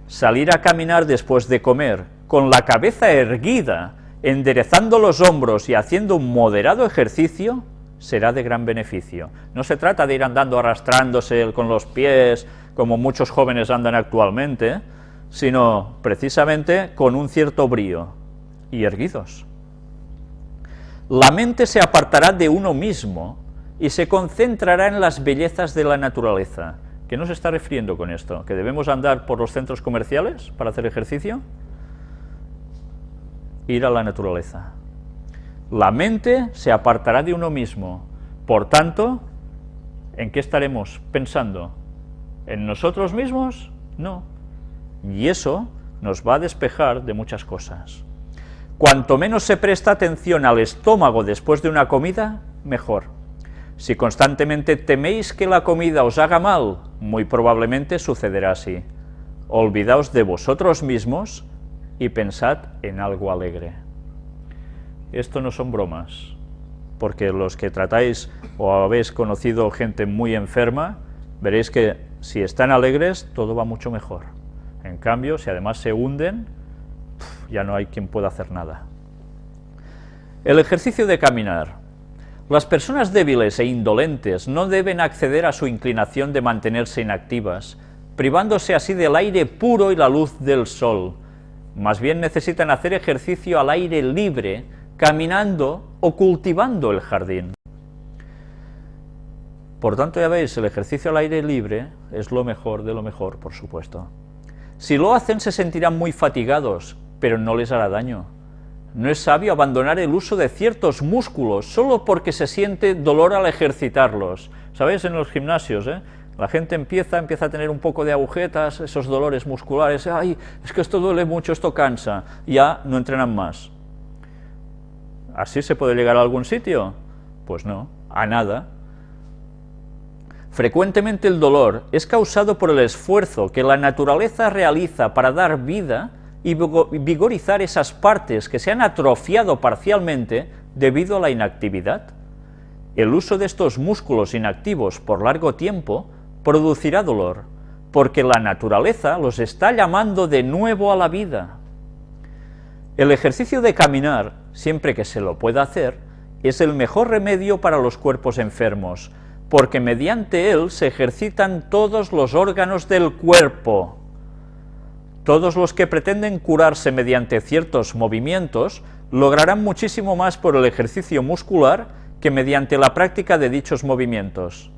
Salir a caminar después de comer, con la cabeza erguida, enderezando los hombros y haciendo un moderado ejercicio, será de gran beneficio. No se trata de ir andando arrastrándose con los pies, como muchos jóvenes andan actualmente, sino precisamente con un cierto brío y erguidos. La mente se apartará de uno mismo y se concentrará en las bellezas de la naturaleza. ¿Qué nos está refiriendo con esto? ¿Que debemos andar por los centros comerciales para hacer ejercicio? Ir a la naturaleza. La mente se apartará de uno mismo. Por tanto, ¿en qué estaremos pensando? ¿En nosotros mismos? No. Y eso nos va a despejar de muchas cosas. Cuanto menos se presta atención al estómago después de una comida, mejor. Si constantemente teméis que la comida os haga mal, muy probablemente sucederá así. Olvidaos de vosotros mismos y pensad en algo alegre. Esto no son bromas, porque los que tratáis o habéis conocido gente muy enferma, veréis que si están alegres, todo va mucho mejor. En cambio, si además se hunden, ya no hay quien pueda hacer nada. El ejercicio de caminar. Las personas débiles e indolentes no deben acceder a su inclinación de mantenerse inactivas, privándose así del aire puro y la luz del sol. Más bien necesitan hacer ejercicio al aire libre, caminando o cultivando el jardín. Por tanto, ya veis, el ejercicio al aire libre es lo mejor de lo mejor, por supuesto. Si lo hacen, se sentirán muy fatigados, pero no les hará daño. No es sabio abandonar el uso de ciertos músculos solo porque se siente dolor al ejercitarlos. ¿Sabéis? En los gimnasios, la gente empieza a tener un poco de agujetas, esos dolores musculares. ¡Ay, es que esto duele mucho, esto cansa! Y ya no entrenan más. ¿Así se puede llegar a algún sitio? Pues no, a nada. Frecuentemente el dolor es causado por el esfuerzo que la naturaleza realiza para dar vida y vigorizar esas partes que se han atrofiado parcialmente debido a la inactividad. El uso de estos músculos inactivos por largo tiempo producirá dolor, porque la naturaleza los está llamando de nuevo a la vida. El ejercicio de caminar, siempre que se lo pueda hacer, es el mejor remedio para los cuerpos enfermos, porque mediante él se ejercitan todos los órganos del cuerpo. Todos los que pretenden curarse mediante ciertos movimientos lograrán muchísimo más por el ejercicio muscular que mediante la práctica de dichos movimientos.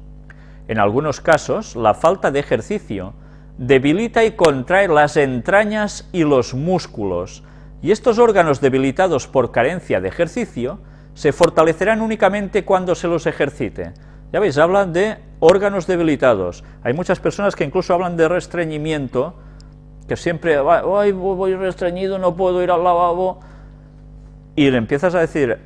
En algunos casos, la falta de ejercicio debilita y contrae las entrañas y los músculos, y estos órganos debilitados por carencia de ejercicio se fortalecerán únicamente cuando se los ejercite. Ya veis, hablan de órganos debilitados. Hay muchas personas que incluso hablan de restreñimiento, que siempre, ay, voy restreñido, no puedo ir al lavabo, y le empiezas a decir,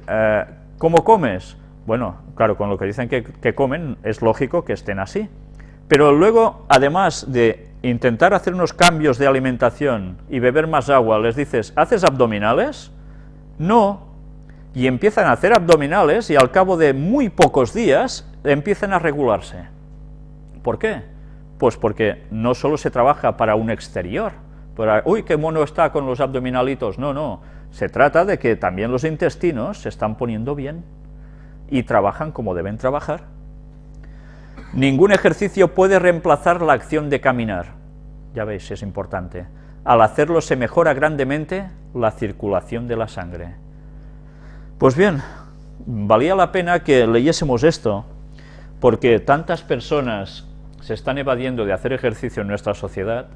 ¿cómo comes? Bueno, claro, con lo que dicen que comen, es lógico que estén así. Pero luego, además de intentar hacer unos cambios de alimentación y beber más agua, les dices, ¿haces abdominales? No. Y empiezan a hacer abdominales y al cabo de muy pocos días empiezan a regularse. ¿Por qué? Pues porque no solo se trabaja para un exterior, para, uy, qué mono está con los abdominalitos, no, se trata de que también los intestinos se están poniendo bien y trabajan como deben trabajar. Ningún ejercicio puede reemplazar la acción de caminar, ya veis, es importante. Al hacerlo se mejora grandemente la circulación de la sangre. Pues bien, valía la pena que leyésemos esto, porque tantas personas se están evadiendo de hacer ejercicio en nuestra sociedad.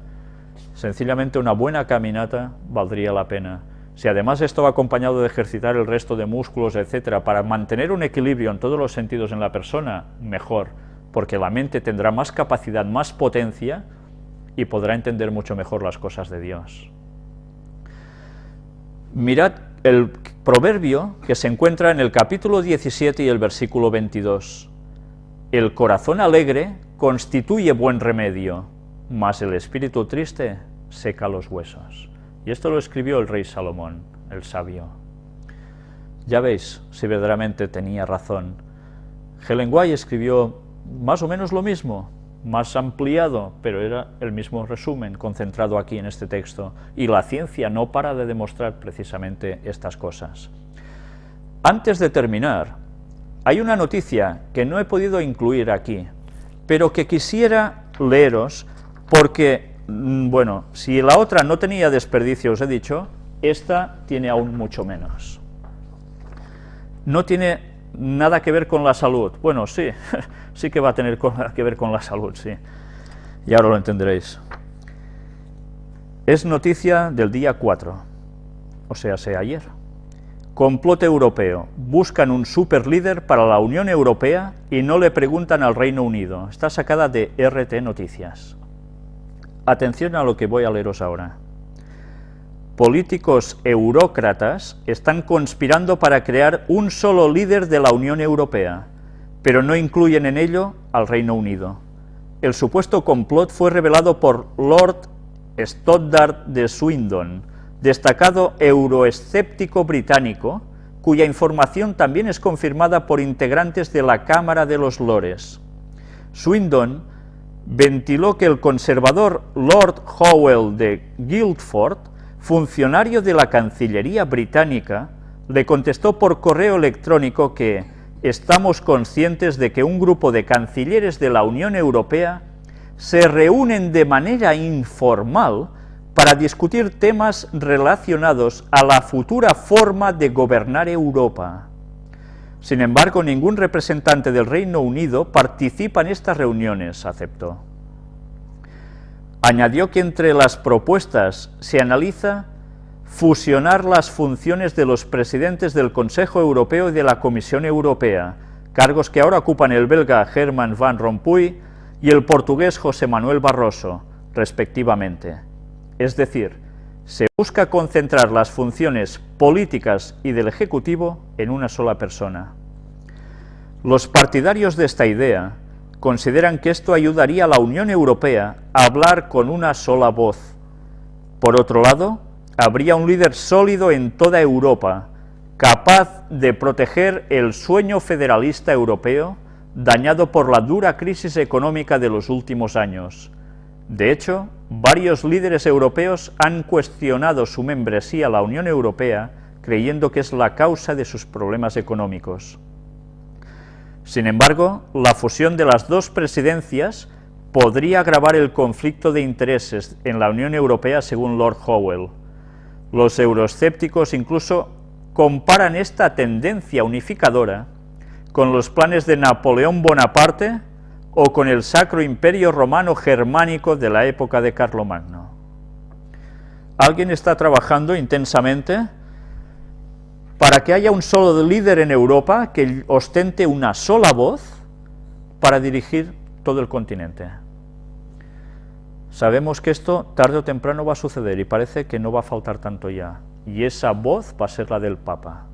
Sencillamente una buena caminata valdría la pena. Si además esto va acompañado de ejercitar el resto de músculos, etcétera, para mantener un equilibrio en todos los sentidos en la persona, mejor, porque la mente tendrá más capacidad, más potencia y podrá entender mucho mejor las cosas de Dios. Mirad el proverbio que se encuentra en el capítulo 17 y el versículo 22. El corazón alegre constituye buen remedio, mas el espíritu triste seca los huesos. Y esto lo escribió el rey Salomón, el sabio. Ya veis si verdaderamente tenía razón. Helen White escribió más o menos lo mismo, más ampliado, pero era el mismo resumen concentrado aquí en este texto, y la ciencia no para de demostrar precisamente estas cosas. Antes de terminar, hay una noticia que no he podido incluir aquí, pero que quisiera leeros porque, bueno, si la otra no tenía desperdicio, os he dicho, esta tiene aún mucho menos. No tiene nada que ver con la salud. Bueno, sí, sí que va a tener que ver con la salud, sí. Y ahora lo entenderéis. Es noticia del día 4, o sea, ayer. Complot europeo. Buscan un superlíder para la Unión Europea y no le preguntan al Reino Unido. Está sacada de RT Noticias. Atención a lo que voy a leeros ahora. Políticos eurócratas están conspirando para crear un solo líder de la Unión Europea, pero no incluyen en ello al Reino Unido. El supuesto complot fue revelado por Lord Stoddart de Swindon, destacado euroescéptico británico, cuya información también es confirmada por integrantes de la Cámara de los Lores. Swindon ventiló que el conservador Lord Howell de Guildford, funcionario de la Cancillería británica, le contestó por correo electrónico que estamos conscientes de que un grupo de cancilleres de la Unión Europea se reúnen de manera informal para discutir temas relacionados a la futura forma de gobernar Europa. Sin embargo, ningún representante del Reino Unido participa en estas reuniones, aceptó. Añadió que entre las propuestas se analiza fusionar las funciones de los presidentes del Consejo Europeo y de la Comisión Europea, cargos que ahora ocupan el belga Herman Van Rompuy y el portugués José Manuel Barroso, respectivamente. Es decir, se busca concentrar las funciones políticas y del Ejecutivo en una sola persona. Los partidarios de esta idea consideran que esto ayudaría a la Unión Europea a hablar con una sola voz. Por otro lado, habría un líder sólido en toda Europa, capaz de proteger el sueño federalista europeo, dañado por la dura crisis económica de los últimos años. De hecho, varios líderes europeos han cuestionado su membresía a la Unión Europea, creyendo que es la causa de sus problemas económicos. Sin embargo, la fusión de las dos presidencias podría agravar el conflicto de intereses en la Unión Europea, según Lord Howell. Los euroescépticos incluso comparan esta tendencia unificadora con los planes de Napoleón Bonaparte o con el Sacro Imperio Romano Germánico de la época de Carlomagno. Alguien está trabajando intensamente para que haya un solo líder en Europa que ostente una sola voz para dirigir todo el continente. Sabemos que esto tarde o temprano va a suceder y parece que no va a faltar tanto ya. Y esa voz va a ser la del Papa.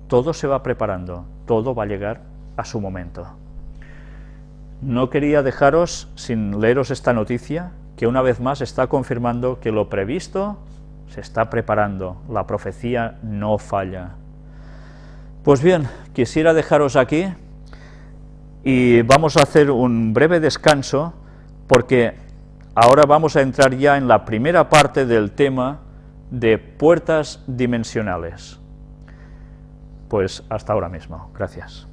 Todo se va preparando, todo va a llegar a su momento. No quería dejaros sin leeros esta noticia, que una vez más está confirmando que lo previsto se está preparando, la profecía no falla. Pues bien, quisiera dejaros aquí y vamos a hacer un breve descanso, porque ahora vamos a entrar ya en la primera parte del tema de puertas dimensionales. Pues hasta ahora mismo. Gracias.